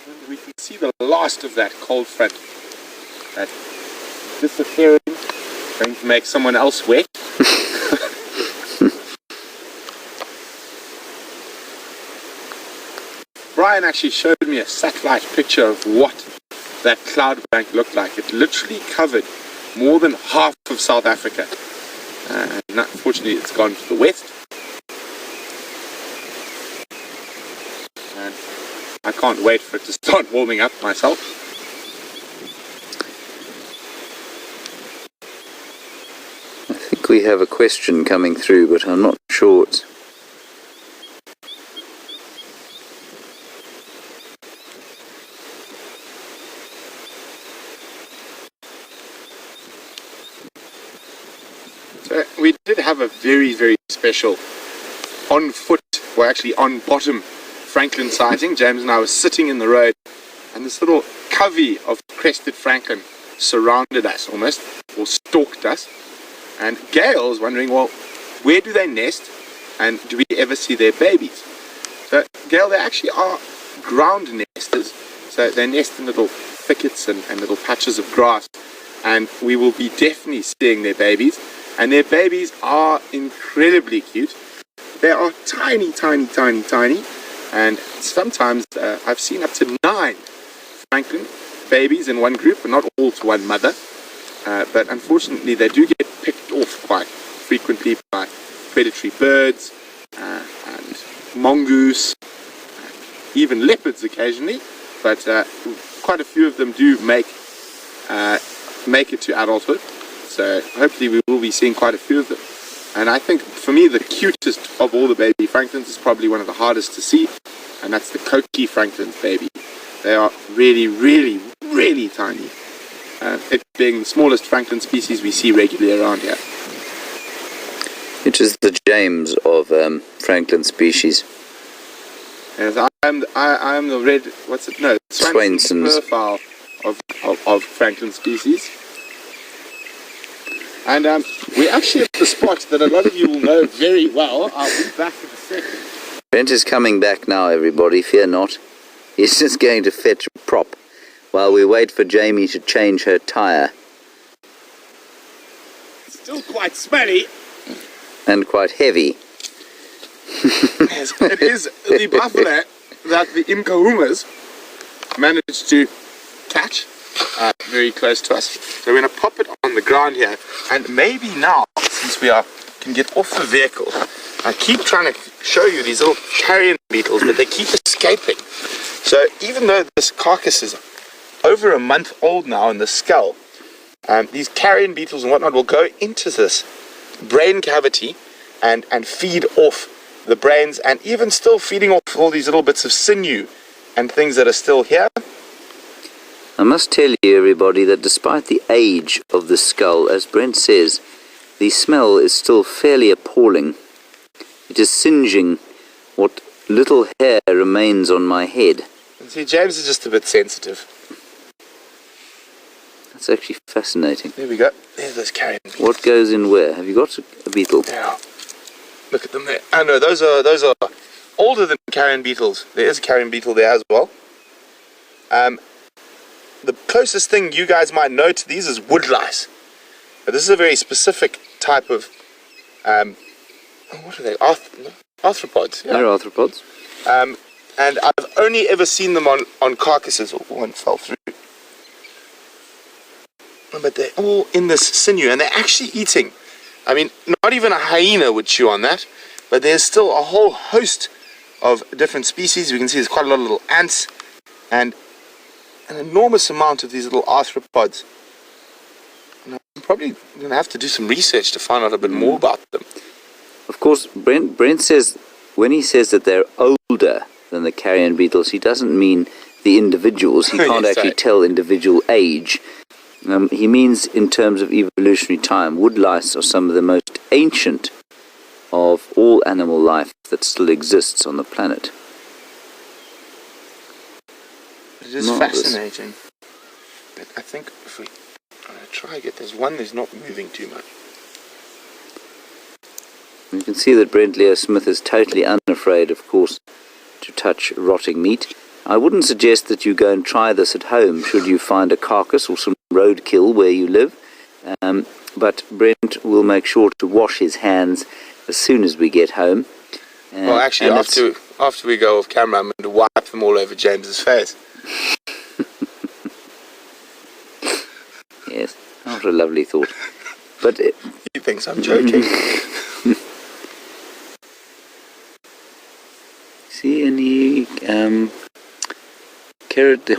And we can see the last of that cold front. That disappearing, going to make someone else wet. Brian actually showed me a satellite picture of what that cloud bank looked like. It literally covered more than half of South Africa. And unfortunately it's gone to the west. And I can't wait for it to start warming up myself. I think we have a question coming through, but I'm not sure it's... So we did have a very, very special on foot, or actually on bottom Franklin sighting. James and I were sitting in the road, and this little covey of crested franklin surrounded us almost, or stalked us. And Gail was wondering, well, where do they nest, and do we ever see their babies? So, Gail, they actually are ground nesters. So they nest in little thickets and little patches of grass, and we will be definitely seeing their babies. And their babies are incredibly cute. They are tiny, tiny, tiny, tiny. And sometimes I've seen up to 9 Franklin babies in one group, but not all to one mother. But unfortunately, they do get picked off quite frequently by predatory birds and mongoose, and even leopards occasionally. But quite a few of them do make it to adulthood. So hopefully we will be seeing quite a few of them. And I think for me the cutest of all the baby franklins is probably one of the hardest to see, and that's the Coqui Franklin's baby. They are really, really, really tiny. It being the smallest Franklin species we see regularly around here. Which is the James of Franklin species. Yes, I am the red, what's it? No, Swainson's profile of Franklin species. And we're actually at the spot that a lot of you will know very well. I'll be back in a second. Brent is coming back now, everybody, fear not. He's just going to fetch a prop while we wait for Jamie to change her tyre. Still quite smelly. And quite heavy. Yes, it is the buffalo that the Incahumas managed to catch very close to us. So we're going to pop it on the ground here, and maybe now, since we can get off the vehicle, I keep trying to show you these little carrion beetles, but they keep escaping. So even though this carcass is over a month old now in the skull, these carrion beetles and whatnot will go into this brain cavity and feed off the brains, and even still feeding off all these little bits of sinew and things that are still here. I must tell you, everybody, that despite the age of the skull, as Brent says, the smell is still fairly appalling. It is singeing what little hair remains on my head. See, James is just a bit sensitive. That's actually fascinating. There we go. There's those carrion beetles. What goes in where? Have you got a beetle? Yeah. Look at them there. Oh no, those are older than carrion beetles. There is a carrion beetle there as well. The closest thing you guys might know to these is wood lice. But this is a very specific type of what are they? Arthropods. Yeah. They're arthropods. And I've only ever seen them on carcasses. Oh, one fell through. But they're all in this sinew, and they're actually eating. I mean, not even a hyena would chew on that, but there's still a whole host of different species. We can see there's quite a lot of little ants, and an enormous amount of these little arthropods. And I'm probably going to have to do some research to find out a bit more about them. Of course, Brent says, when he says that they're older than the carrion beetles, he doesn't mean the individuals. He can't actually tell individual age. He means in terms of evolutionary time. Wood lice are some of the most ancient of all animal life that still exists on the planet. It is fascinating. But I think if we try to there's one that's not moving too much. You can see that Brent Leo Smith is totally unafraid, of course, to touch rotting meat. I wouldn't suggest that you go and try this at home should you find a carcass or some roadkill where you live. But Brent will make sure to wash his hands as soon as we get home. Well, actually, after we go off camera, I'm going to wipe them all over James's face. Yes, what a lovely thought. But he thinks I'm joking. See any the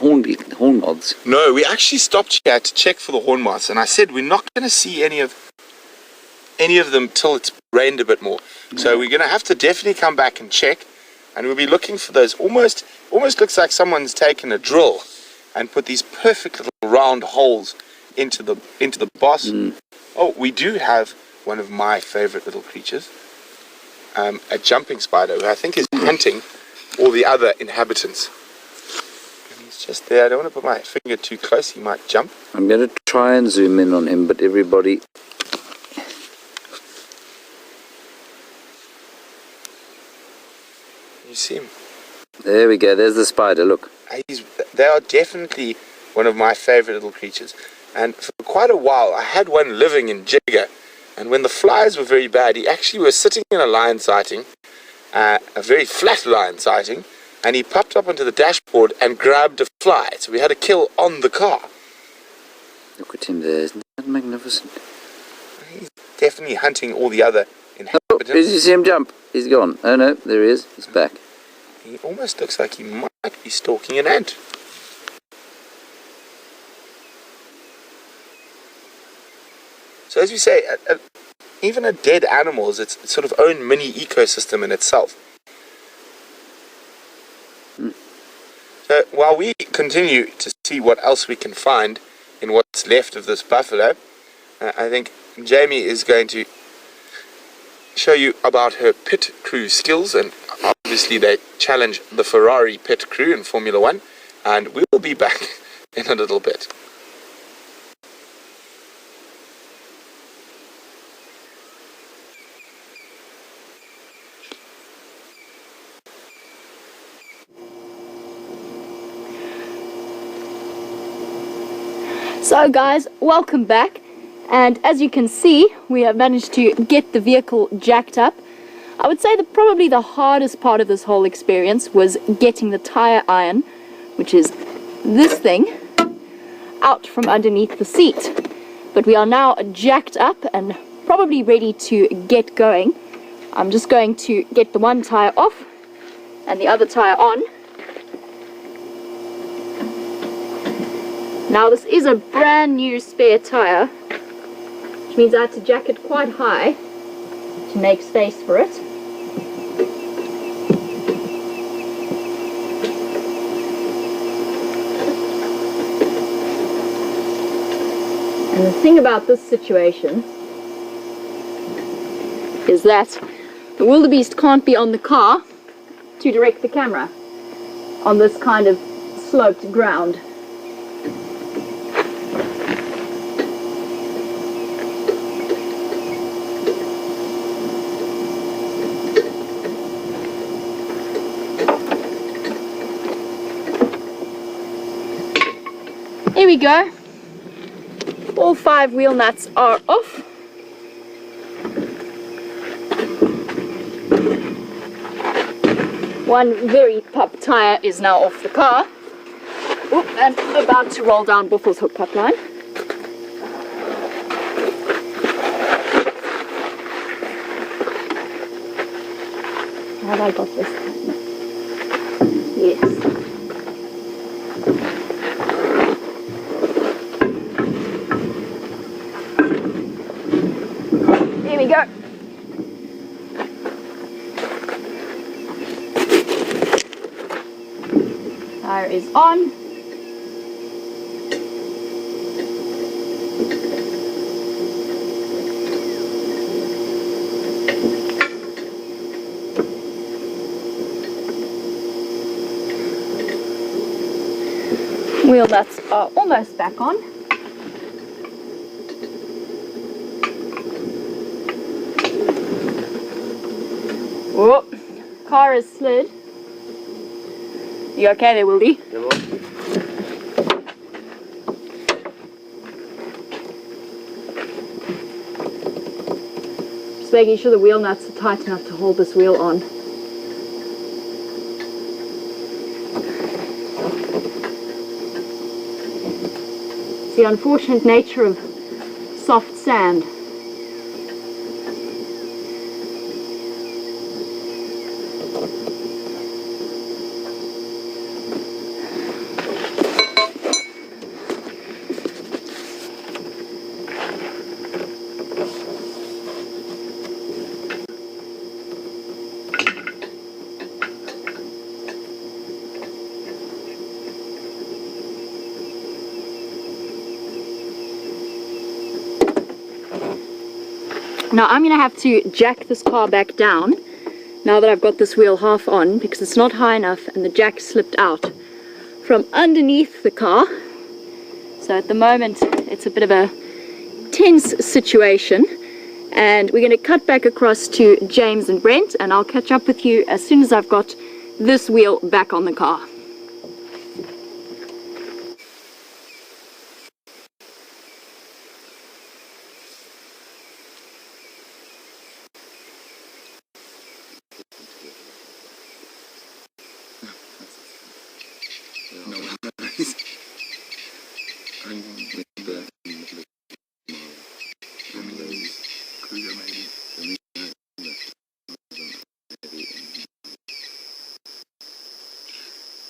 horn moths? No, we actually stopped here to check for the horn moths, and I said we're not going to see any of them till it's rained a bit more. So we're going to have to definitely come back and check, and we'll be looking for those. Almost looks like someone's taken a drill and put these perfect little round holes into the boss. Oh, we do have one of my favorite little creatures. A jumping spider, who I think is hunting all the other inhabitants. And he's just there. I don't want to put my finger too close, he might jump. I'm going to try and zoom in on him, but everybody... You see him? There we go, there's the spider, look. They are definitely one of my favorite little creatures. And for quite a while, I had one living in Jigga. And when the flies were very bad, he actually was sitting in a lion sighting, a very flat lion sighting, and he popped up onto the dashboard and grabbed a fly. So we had a kill on the car. Look at him there, isn't that magnificent? He's definitely hunting all the other Oh, inhabitants. did you see him jump? He's gone. Oh no, there he is, he's back. He almost looks like he might be stalking an ant. So as we say, even a dead animal is its sort of own mini ecosystem in itself. So while we continue to see what else we can find in what's left of this buffalo, I think Jamie is going to show you about her pit crew skills, and obviously they challenge the Ferrari pit crew in Formula 1, and we will be back in a little bit. So guys, welcome back, and as you can see, we have managed to get the vehicle jacked up. I would say that probably the hardest part of this whole experience was getting the tire iron, which is this thing, out from underneath the seat. But we are now jacked up and probably ready to get going. I'm just going to get the one tire off and the other tire on. Now this is a brand new spare tire, which means I had to jack it quite high to make space for it. And the thing about this situation is that the wildebeest can't be on the car to direct the camera on this kind of sloped ground. Here we go. All 5 wheel nuts are off. One very pup tire is now off the car. Oop, and about to roll down Buffle's hook pup line. Have I got this? Yes. There we go. Tire is on. Wheel nuts are almost back on. Oh, car is slid. You okay there, Wildy? Just making sure the wheel nuts are tight enough to hold this wheel on. It's the unfortunate nature of soft sand. Now I'm going to have to jack this car back down now that I've got this wheel half on, because it's not high enough and the jack slipped out from underneath the car. So at the moment it's a bit of a tense situation, and we're going to cut back across to James and Brent, and I'll catch up with you as soon as I've got this wheel back on the car.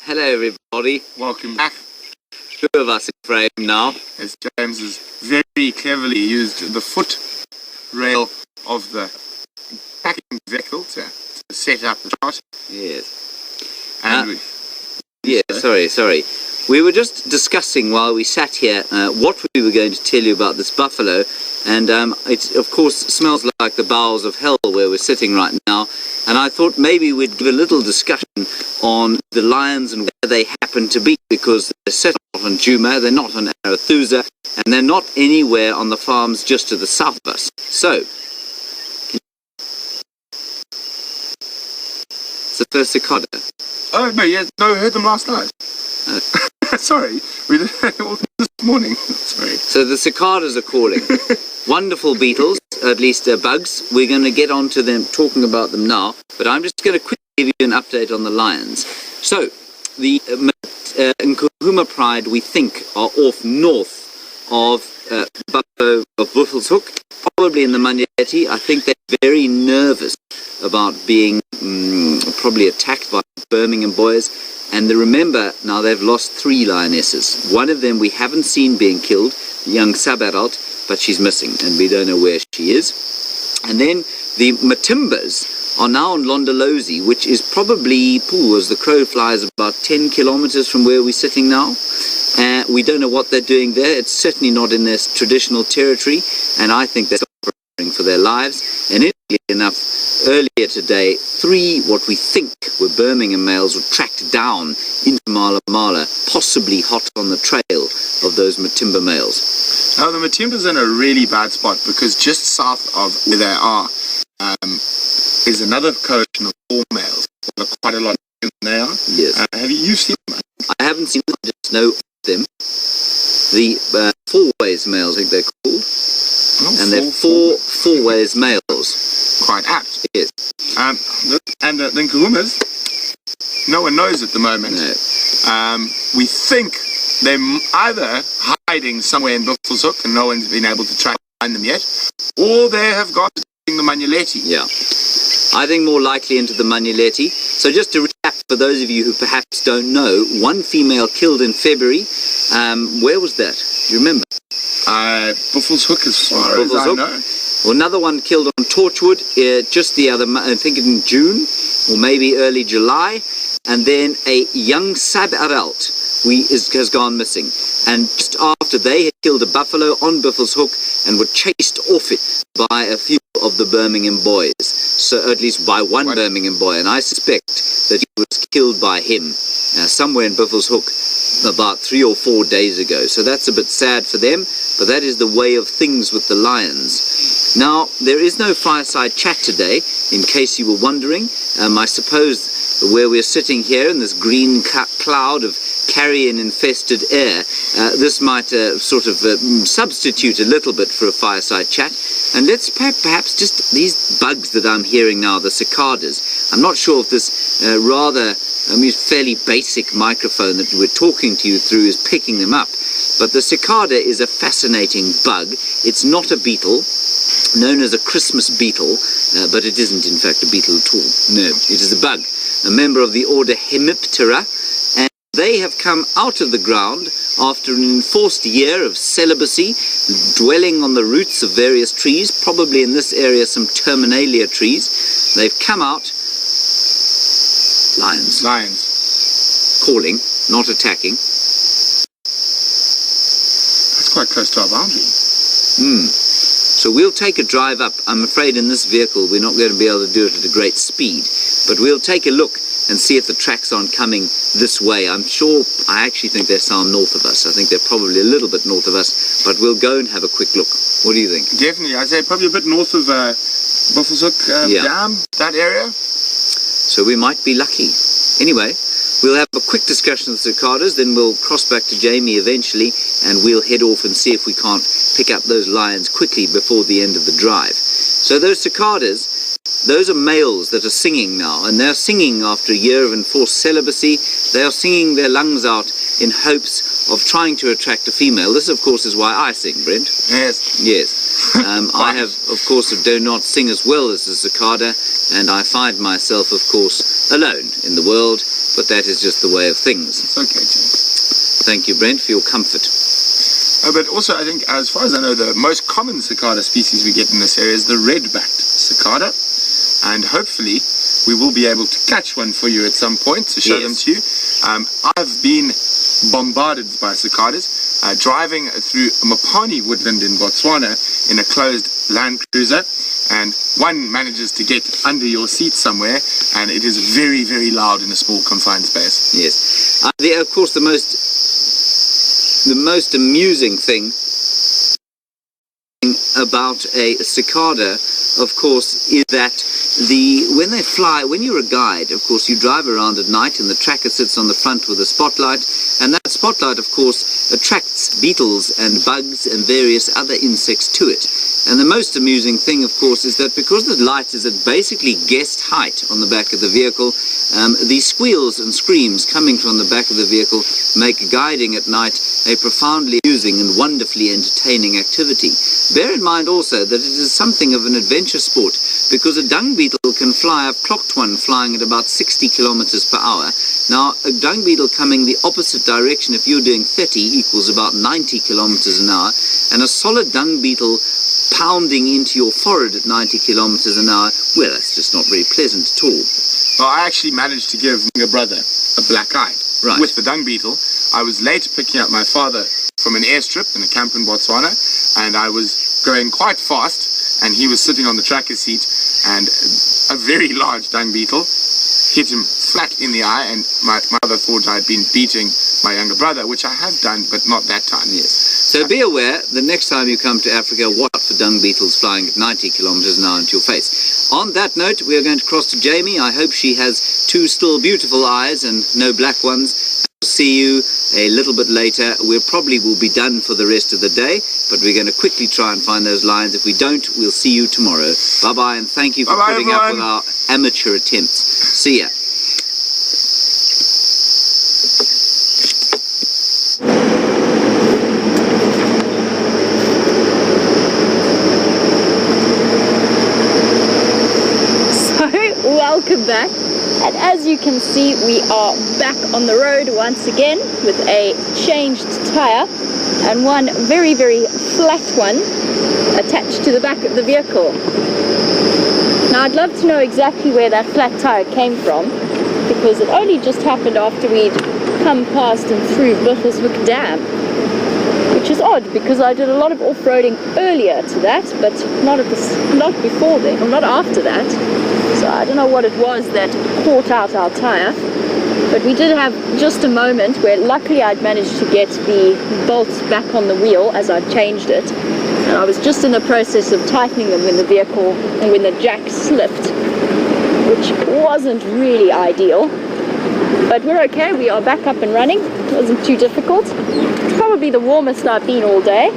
Hello everybody, Welcome back. two of us in frame now. As James has very cleverly used the foot rail of the packing vehicle to set up the shot. Yes. And Sorry. We were just discussing while we sat here what we were going to tell you about this buffalo, and it of course smells like the bowels of hell where we're sitting right now, and I thought maybe we'd give a little discussion on the lions and where they happen to be, because they're set off on Juma, they're not on Arathusa, and they're not anywhere on the farms just to the south of us. So, it's the first cicada. oh no, yes, no, I heard them last night. Sorry, we did it all this morning. Sorry. So the cicadas are calling. Wonderful beetles, at least bugs. We're going to get on to them, talking about them now, but I'm just going to quickly give you an update on the lions. So, the Nkuhuma Pride, we think, are off north of Buffalo of Buffelshoek, probably in the Manyeti. I think they're very nervous about being probably attacked by Birmingham boys. And remember, now they've lost 3 lionesses. One of them we haven't seen being killed, young sub-adult, but she's missing, and we don't know where she is. And then the Matimbas are now on Londolozi, which is probably, as the crow flies, about 10 kilometers from where we're sitting now. We don't know what they're doing there. It's certainly not in their traditional territory, and I think they're suffering for their lives. And interestingly enough, earlier today, 3 what we think were Birmingham males were tracked down into Mala Mala, possibly hot on the trail of those Matimba males. Now the Matimba's in a really bad spot, because just south of where they are is another coalition of 4 males. There are quite a lot of them there. Yes. You've seen them? I haven't seen them, I just know them. The 4-ways males, I think they're called. Oh, and they're 4 ways males. Quite apt. Yes. And the Nkuhumas, no one knows at the moment. No. We think they're either hiding somewhere in Buffelshoek and no one's been able to try and find them yet, or they have gone to the Manyeleti. Yeah. I think more likely into the Manyeleti. So just to recap, for those of you who perhaps don't know, 1 female killed in February. Where was that? Do you remember? Buffelshoek, as far as I know. Well, another one killed on Torchwood just the other month, I think in June, or maybe early July. And then a young sub-adult has gone missing. And just after they had killed a buffalo on Buffelshoek and were chased off it by a few of the Birmingham boys. So at least by one Birmingham boy. And I suspect that he was killed by him somewhere in Buffelshoek about 3 or 4 days ago. So that's a bit sad for them, but that is the way of things with the lions. Now, there is no fireside chat today, in case you were wondering. I suppose where we're sitting here in this green cloud of carrion-infested air, this might sort of substitute a little bit for a fireside chat. And let's perhaps just these bugs that I'm hearing now, the cicadas. I'm not sure if this fairly basic microphone that we're talking to you through is picking them up. But the cicada is a fascinating bug. It's not a beetle, known as a Christmas beetle, but it isn't in fact a beetle at all. No, it is a bug, a member of the order Hemiptera, and they have come out of the ground after an enforced year of celibacy, dwelling on the roots of various trees, probably in this area some terminalia trees. They've come out, lions, calling, not attacking. That's quite close to our boundary. So we'll take a drive up. I'm afraid in this vehicle we're not going to be able to do it at a great speed, but we'll take a look and see if the tracks aren't coming this way. I actually think they sound north of us. I think they're probably a little bit north of us, but we'll go and have a quick look. What do you think? Definitely, I'd say probably a bit north of Buffelshoek Dam, that area. So we might be lucky. Anyway, we'll have a quick discussion with the cicadas, then we'll cross back to Jamie eventually, and we'll head off and see if we can't pick up those lions quickly before the end of the drive. So those cicadas, those are males that are singing now, and they're singing after a year of enforced celibacy. They are singing their lungs out in hopes of trying to attract a female. This, of course, is why I sing, Brent. Yes. Yes. I have, of course, do not sing as well as the cicada, and I find myself, of course, alone in the world, but that is just the way of things. It's okay, James. Thank you, Brent, for your comfort. But also, I think, as far as I know, the most common cicada species we get in this area is the red-backed cicada. And hopefully, we will be able to catch one for you at some point to show them to you. I've been bombarded by cicadas, driving through Mopani woodland in Botswana in a closed Land Cruiser. And one manages to get under your seat somewhere, and it is very, very loud in a small confined space. Yes. Of course, the most amusing thing about a cicada, of course, is that when they fly, when you're a guide, of course, you drive around at night and the tracker sits on the front with a spotlight, and that spotlight, of course, attracts beetles and bugs and various other insects to it. And the most amusing thing, of course, is that because the light is at basically guest height on the back of the vehicle, the squeals and screams coming from the back of the vehicle make guiding at night a profoundly amusing and wonderfully entertaining activity. Bear in mind also that it is something of an adventure sport, because a dung beetle can fly. I've clocked one flying at about 60 kilometers per hour. Now, a dung beetle coming the opposite direction, if you're doing 30, equals about 90 kilometers an hour, and a solid dung beetle pounding into your forehead at 90 kilometers an hour, well, that's just not very pleasant at all. Well, I actually managed to give my brother a black eye with the dung beetle. I was late picking up my father from an airstrip in a camp in Botswana, and I was going quite fast, and he was sitting on the tracker seat, and a very large dung beetle hit him flat in the eye, and my mother thought I'd been beating my younger brother, which I have done, but not that time. Yes. So be aware, the next time you come to Africa, watch out for dung beetles flying at 90 kilometers an hour into your face. On that note, we are going to cross to Jamie. I hope she has two still beautiful eyes and no black ones. We'll see you a little bit later. We probably will be done for the rest of the day, but we're going to quickly try and find those lions. If we don't, we'll see you tomorrow. Bye-bye, and thank you for putting up with our amateur attempts. See ya. Welcome back, and as you can see, we are back on the road once again with a changed tire and one very, very flat one attached to the back of the vehicle. Now, I'd love to know exactly where that flat tire came from, because it only just happened after we'd come past and through Buffelshoek Dam, which is odd because I did a lot of off-roading earlier to that, but not before then, or not after that. So I don't know what it was that caught out our tire, but we did have just a moment where luckily I'd managed to get the bolts back on the wheel as I changed it, and I was just in the process of tightening them when the vehicle and when the jack slipped, which wasn't really ideal, but we're okay. We are back up and running. It wasn't too difficult. It's probably the warmest I've been all day.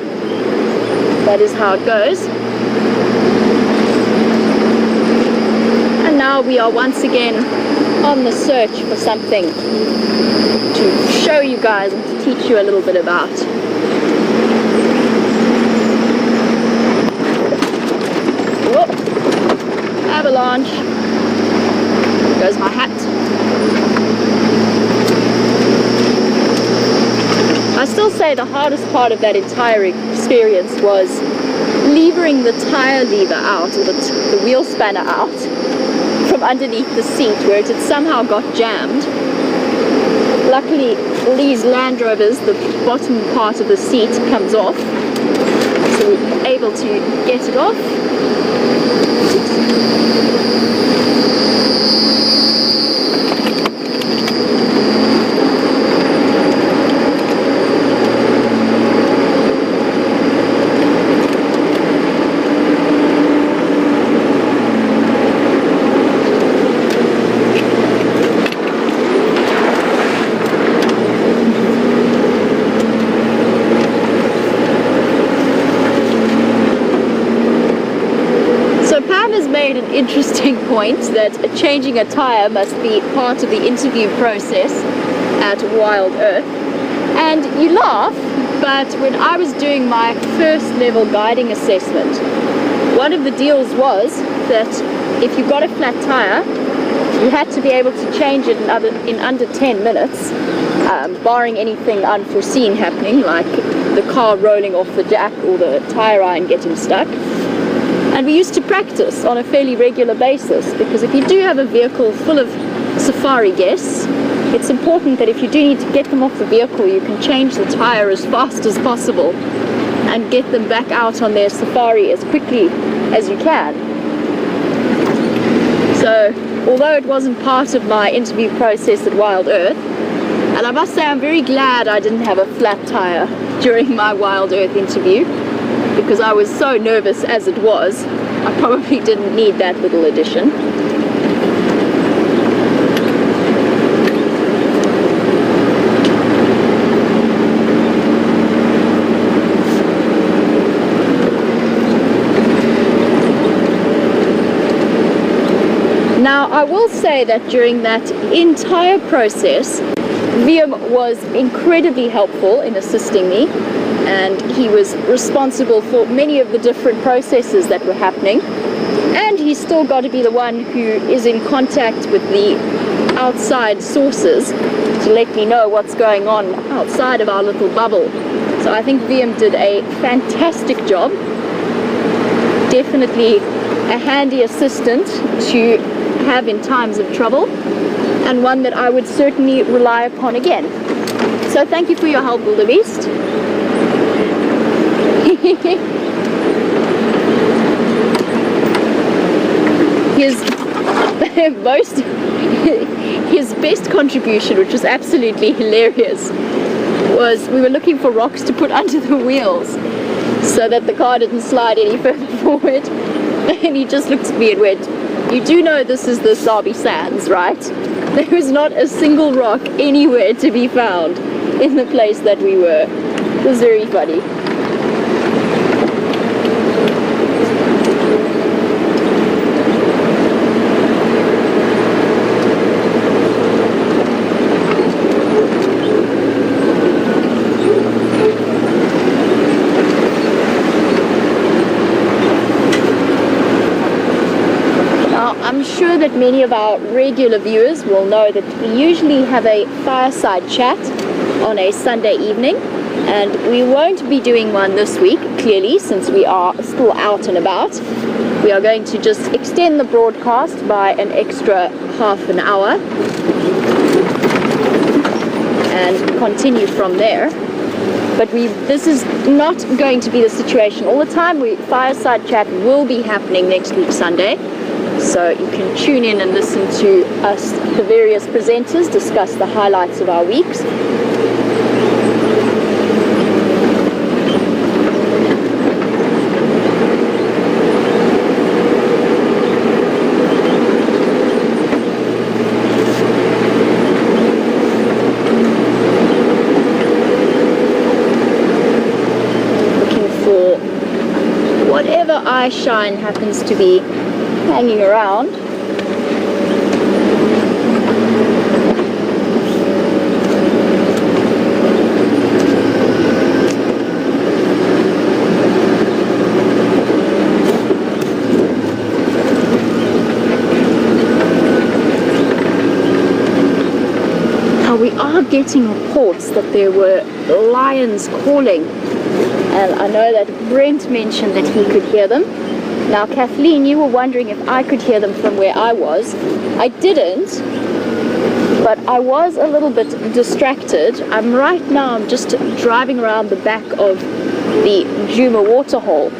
That is how it goes. And now we are once again on the search for something to show you guys and to teach you a little bit about. Whoop. Avalanche. There goes my hat. I still say the hardest part of that entire experience was levering the tire lever out, or the wheel spanner out from underneath the seat where it had somehow got jammed. Luckily, these Land Rovers, the bottom part of the seat comes off, So we're able to get it off. An interesting point that changing a tire must be part of the interview process at WildEarth. And you laugh, but when I was doing my first level guiding assessment, one of the deals was that if you got a flat tire, you had to be able to change it in under 10 minutes, barring anything unforeseen happening, like the car rolling off the jack or the tire iron getting stuck. And we used to practice on a fairly regular basis, because if you do have a vehicle full of safari guests, it's important that if you do need to get them off the vehicle, you can change the tire as fast as possible and get them back out on their safari as quickly as you can. So, although it wasn't part of my interview process at WildEarth, and I must say I'm very glad I didn't have a flat tire during my WildEarth interview, because I was so nervous as it was, I probably didn't need that little addition. Now, I will say that during that entire process, Liam was incredibly helpful in assisting me, and he was responsible for many of the different processes that were happening, and he's still got to be the one who is in contact with the outside sources to let me know what's going on outside of our little bubble. So I think Liam did a fantastic job. Definitely a handy assistant to have in times of trouble, and one that I would certainly rely upon again. So thank you for your help, Wildebeest. His best contribution, which was absolutely hilarious, was we were looking for rocks to put under the wheels so that the car didn't slide any further forward, and he just looked at me and went, "You do know this is the Sabi Sands, right? There was not a single rock anywhere to be found in the place that we were." It was very funny. I'm sure that many of our regular viewers will know that we usually have a fireside chat on a Sunday evening, and we won't be doing one this week, clearly, since we are still out and about. We are going to just extend the broadcast by an extra half an hour and continue from there. But this is not going to be the situation all the time. Fireside chat will be happening next week Sunday, so you can tune in and listen to us, the various presenters, discuss the highlights of our weeks. Eye shine happens to be hanging around. Now we are getting reports that there were lions calling. And I know that Brent mentioned that he could hear them. Now, Kathleen, you were wondering if I could hear them from where I was. I didn't, but I was a little bit distracted. I'm just driving around the back of the Juma waterhole.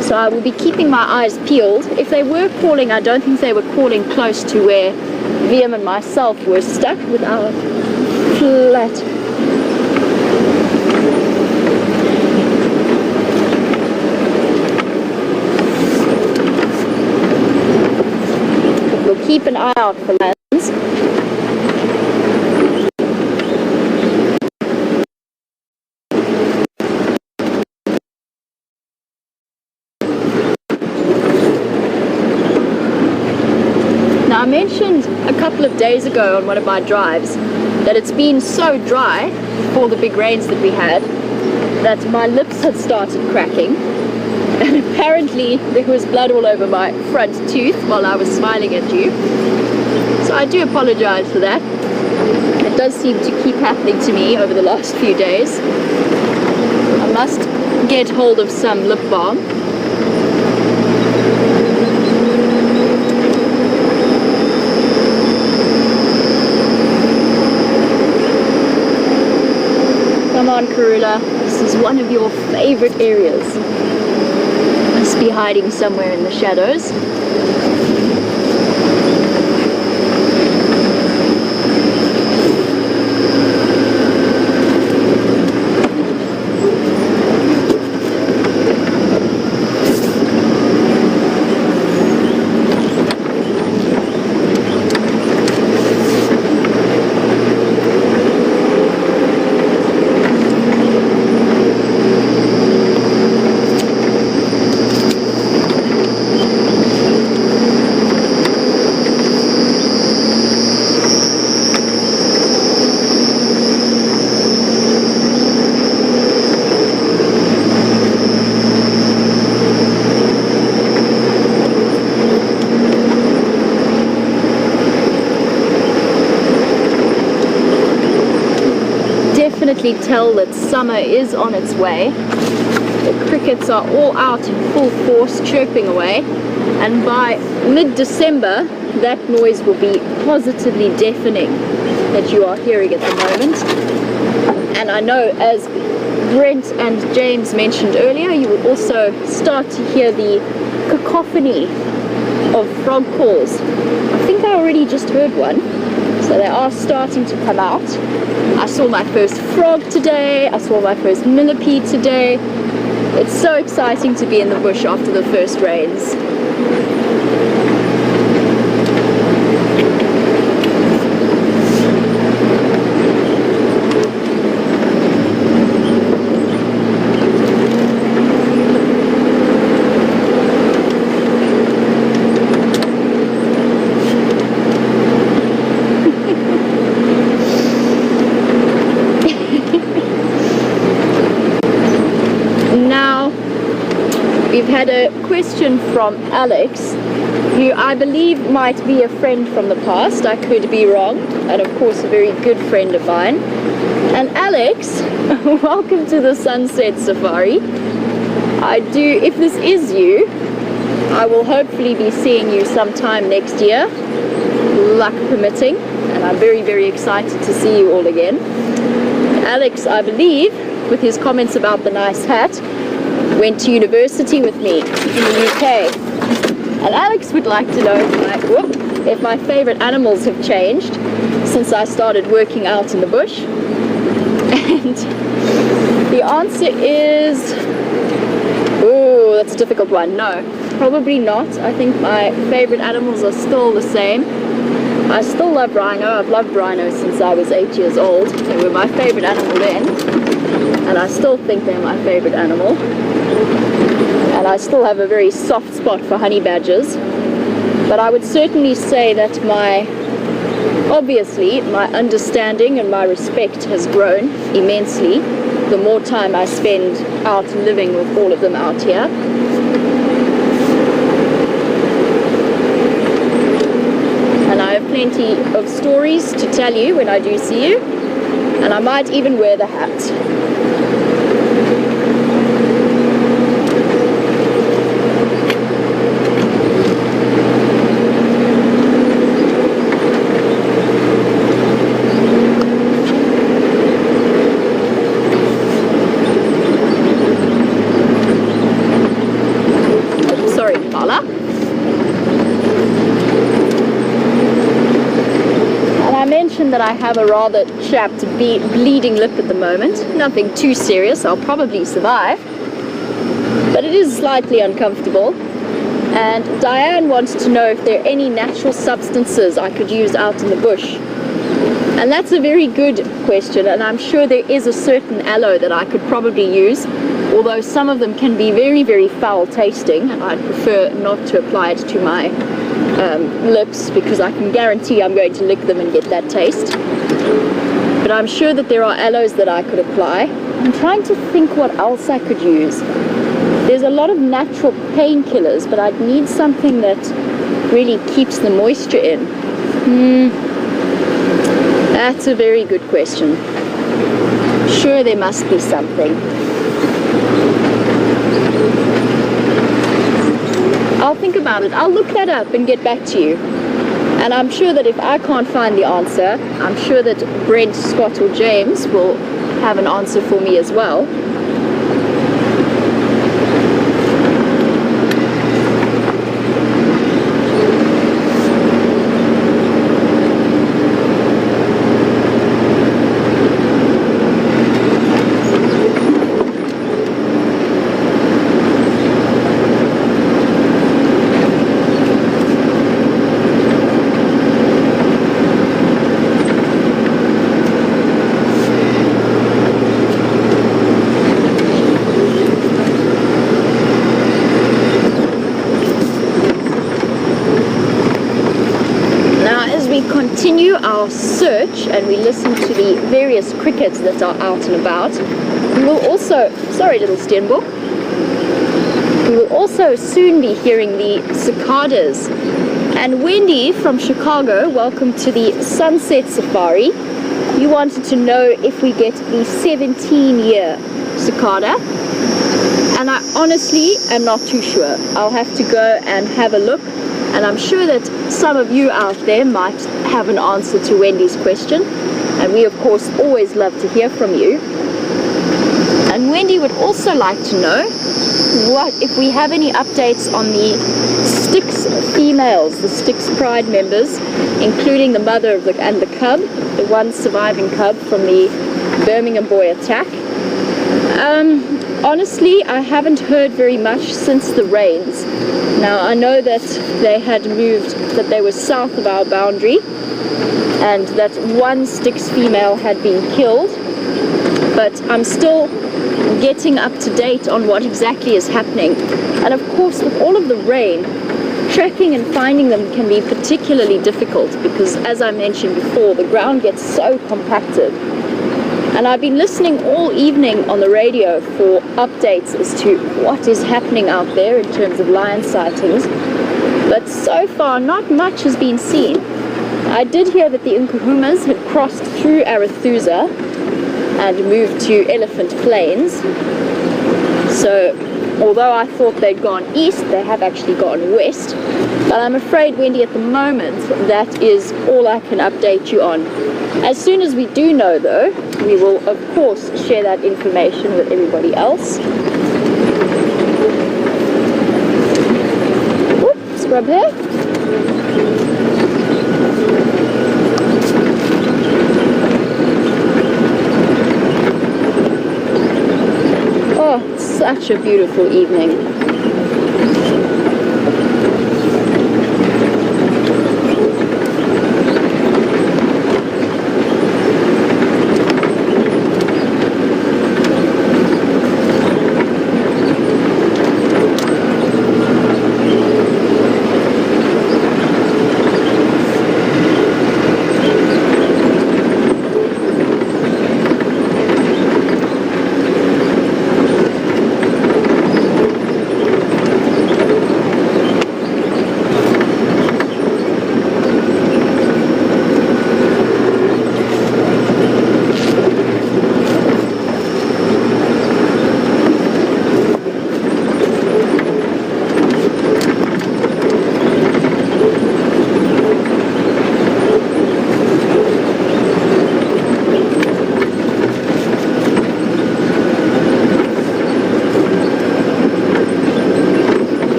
So I will be keeping my eyes peeled. If they were calling, I don't think they were calling close to where Liam and myself were stuck with our flat. We'll keep an eye out for lands. I mentioned a couple of days ago on one of my drives that it's been so dry for the big rains that we had that my lips had started cracking, and apparently there was blood all over my front tooth while I was smiling at you. So I do apologize for that. It does seem to keep happening to me over the last few days. I must get hold of some lip balm. Come on, Karula, this is one of your favorite areas. Must be hiding somewhere in the shadows. Tell that summer is on its way. The crickets are all out in full force, chirping away, and by mid-December that noise will be positively deafening that you are hearing at the moment. And I know, as Brent and James mentioned earlier, you will also start to hear the cacophony of frog calls. I think I already just heard one. So they are starting to come out. I saw my first frog today. I saw my first millipede today. It's so exciting to be in the bush after the first rains. We've had a question from Alex, who I believe might be a friend from the past. I could be wrong, and of course a very good friend of mine. And Alex, welcome to the Sunset Safari. If this is you, I will hopefully be seeing you sometime next year, luck permitting, and I'm very, very excited to see you all again. Alex, I believe, with his comments about the nice hat, went to university with me in the UK. And Alex would like to know if my favorite animals have changed since I started working out in the bush. And the answer is, ooh, that's a difficult one. No, probably not. I think my favorite animals are still the same. I still love rhino. I've loved rhino since I was 8 years old. They were my favorite animal then, and I still think they're my favorite animal. And I still have a very soft spot for honey badgers. But I would certainly say that obviously my understanding and my respect has grown immensely the more time I spend out living with all of them out here. And I have plenty of stories to tell you when I do see you, and I might even wear the hat. I mentioned that I have a rather chapped bleeding lip at the moment. Nothing too serious, I'll probably survive. But it is slightly uncomfortable. And Diane wanted to know if there are any natural substances I could use out in the bush. And that's a very good question, and I'm sure there is a certain aloe that I could probably use, although some of them can be very, very foul tasting. I'd prefer not to apply it to my lips, because I can guarantee I'm going to lick them and get that taste. But I'm sure that there are aloes that I could apply. I'm trying to think what else I could use. There's a lot of natural painkillers, but I'd need something that really keeps the moisture in. That's a very good question. Sure, there must be something. I'll think about it. I'll look that up and get back to you. And I'm sure that if I can't find the answer, I'm sure that Brent, Scott, or James will have an answer for me as well. Continue our search and we listen to the various crickets that are out and about. We will also, sorry little Steenbok, we will also soon be hearing the cicadas. And Wendy from Chicago, welcome to the Sunset Safari. You wanted to know if we get the 17-year cicada, and I honestly am not too sure. I'll have to go and have a look. And I'm sure that some of you out there might have an answer to Wendy's question. And we, of course, always love to hear from you. And Wendy would also like to know what if we have any updates on the Styx females, the Styx Pride members, including the mother of and the cub, the one surviving cub from the Birmingham boy attack. Honestly, I haven't heard very much since the rains. Now, I know that they had moved, that they were south of our boundary, and that one Styx female had been killed, but I'm still getting up to date on what exactly is happening. And of course, with all of the rain, tracking and finding them can be particularly difficult because, as I mentioned before, the ground gets so compacted. And I've been listening all evening on the radio for updates as to what is happening out there in terms of lion sightings. But so far, not much has been seen. I did hear that the Nkuhumas had crossed through Arathusa and moved to Elephant Plains. So, although I thought they'd gone east, they have actually gone west. But I'm afraid, Wendy, at the moment, that is all I can update you on. As soon as we do know, though, we will, of course, share that information with everybody else. Oop, scrub here. Oh, such a beautiful evening.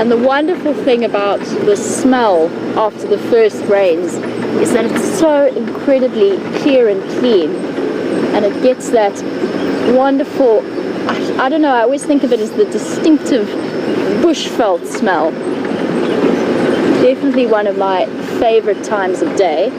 And the wonderful thing about the smell after the first rains is that it's so incredibly clear and clean, and it gets that wonderful, I don't know, I always think of it as the distinctive bush veld smell. Definitely one of my favorite times of day.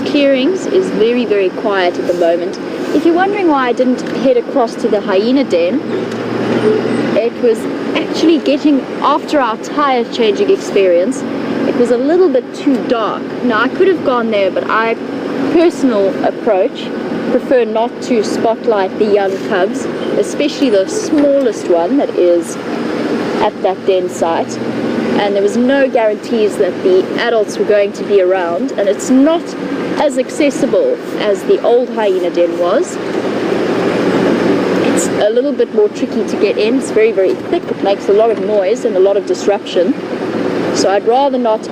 Clearings is very, very quiet at the moment. If you're wondering why I didn't head across to the hyena den, it was actually getting, after our tire changing experience, it was a little bit too dark. Now I could have gone there, but I, personal approach, prefer not to spotlight the young cubs, especially the smallest one that is at that den site. And there was no guarantees that the adults were going to be around, and it's not as accessible as the old hyena den was. It's a little bit more tricky to get in. It's very, very thick. It makes a lot of noise and a lot of disruption. So I'd rather not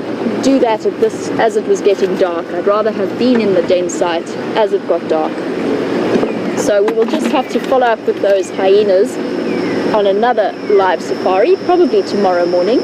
do that at this as it was getting dark. I'd rather have been in the den site as it got dark. So we will just have to follow up with those hyenas on another live safari, probably tomorrow morning.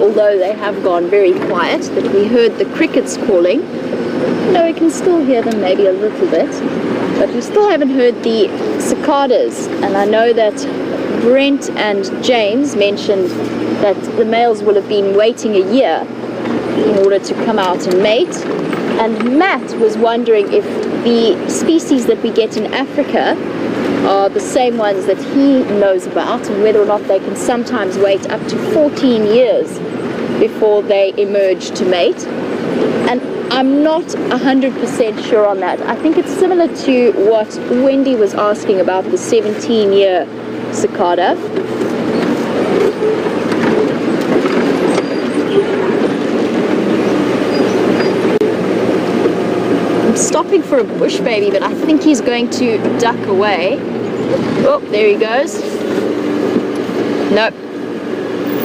Although they have gone very quiet, that we heard the crickets calling. No, we can still hear them maybe a little bit, but we still haven't heard the cicadas. And I know that Brent and James mentioned that the males will have been waiting a year in order to come out and mate. And Matt was wondering if the species that we get in Africa are the same ones that he knows about, and whether or not they can sometimes wait up to 14 years before they emerge to mate. And I'm not 100% sure on that. I think it's similar to what Wendy was asking about the 17-year cicada. I'm stopping for a bush baby, but I think he's going to duck away. Oh, there he goes. Nope.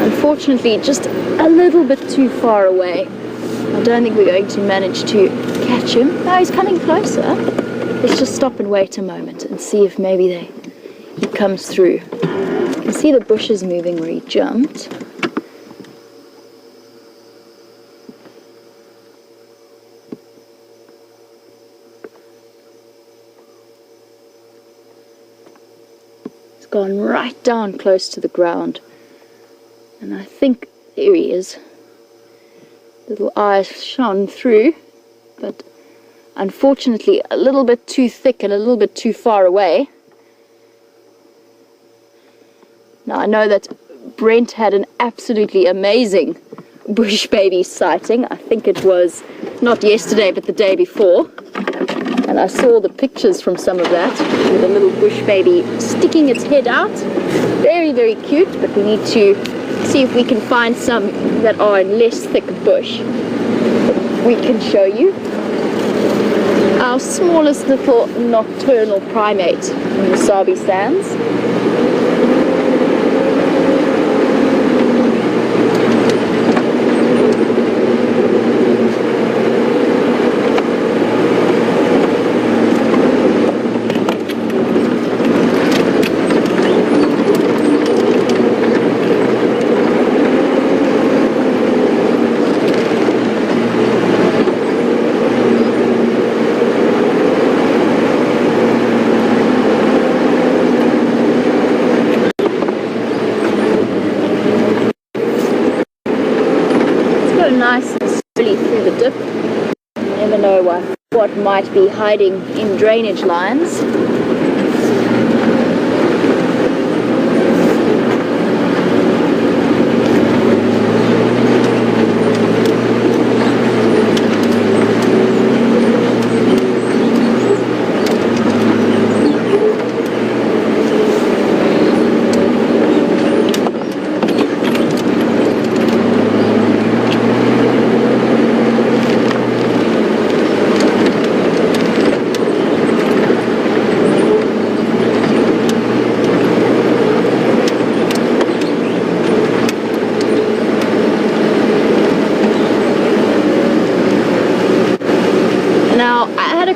Unfortunately, just a little bit too far away. I don't think we're going to manage to catch him. No, he's coming closer. Let's just stop and wait a moment and see if maybe he comes through. You can see the bushes moving where he jumped. gone right down close to the ground. And I think, there he is. Little eye shone through, but unfortunately a little bit too thick and a little bit too far away. Now I know that Brent had an absolutely amazing bush baby sighting. I think it was not yesterday but the day before. And I saw the pictures from some of that with a little bush baby sticking its head out. Very, very cute, but we need to see if we can find some that are in less thick bush. We can show you. Our smallest little nocturnal primate in the Sabi Sands. Nice and slowly through the dip. You never know what might be hiding in drainage lines.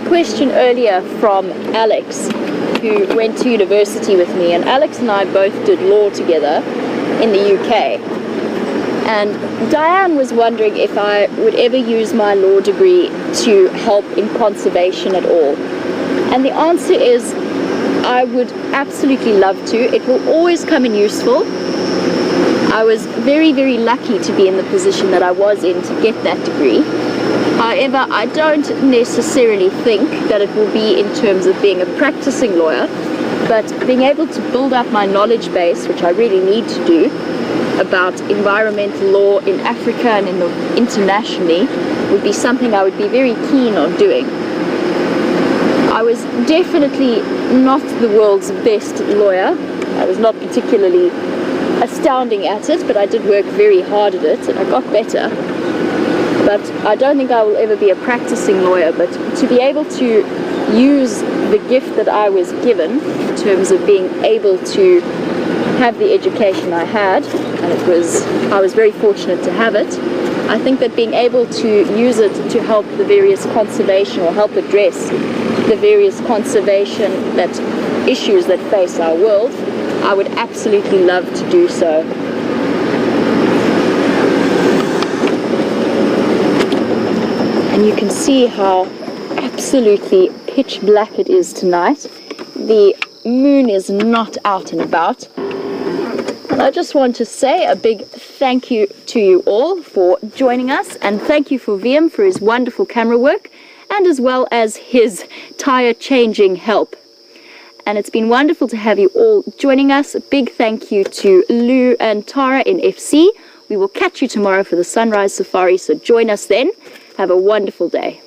Question earlier from Alex, who went to university with me, and Alex and I both did law together in the UK. And Diane was wondering if I would ever use my law degree to help in conservation at all. And the answer is I would absolutely love to. It will always come in useful. I was very, very lucky to be in the position that I was in to get that degree. However, I don't necessarily think that it will be in terms of being a practicing lawyer, but being able to build up my knowledge base, which I really need to do, about environmental law in Africa and internationally, would be something I would be very keen on doing. I was definitely not the world's best lawyer. I was not particularly astounding at it, but I did work very hard at it and I got better. But I don't think I will ever be a practicing lawyer, but to be able to use the gift that I was given in terms of being able to have the education I had, and I was very fortunate to have it. I think that being able to use it to help the various conservation or help address the various conservation issues that face our world, I would absolutely love to do so. And you can see how absolutely pitch black it is tonight. The moon is not out and about. And I just want to say a big thank you to you all for joining us, and thank you for VM for his wonderful camera work and as well as his tire changing help. And it's been wonderful to have you all joining us. A big thank you to Lou and Tara in FC. We will catch you tomorrow for the sunrise safari, so join us then. Have a wonderful day.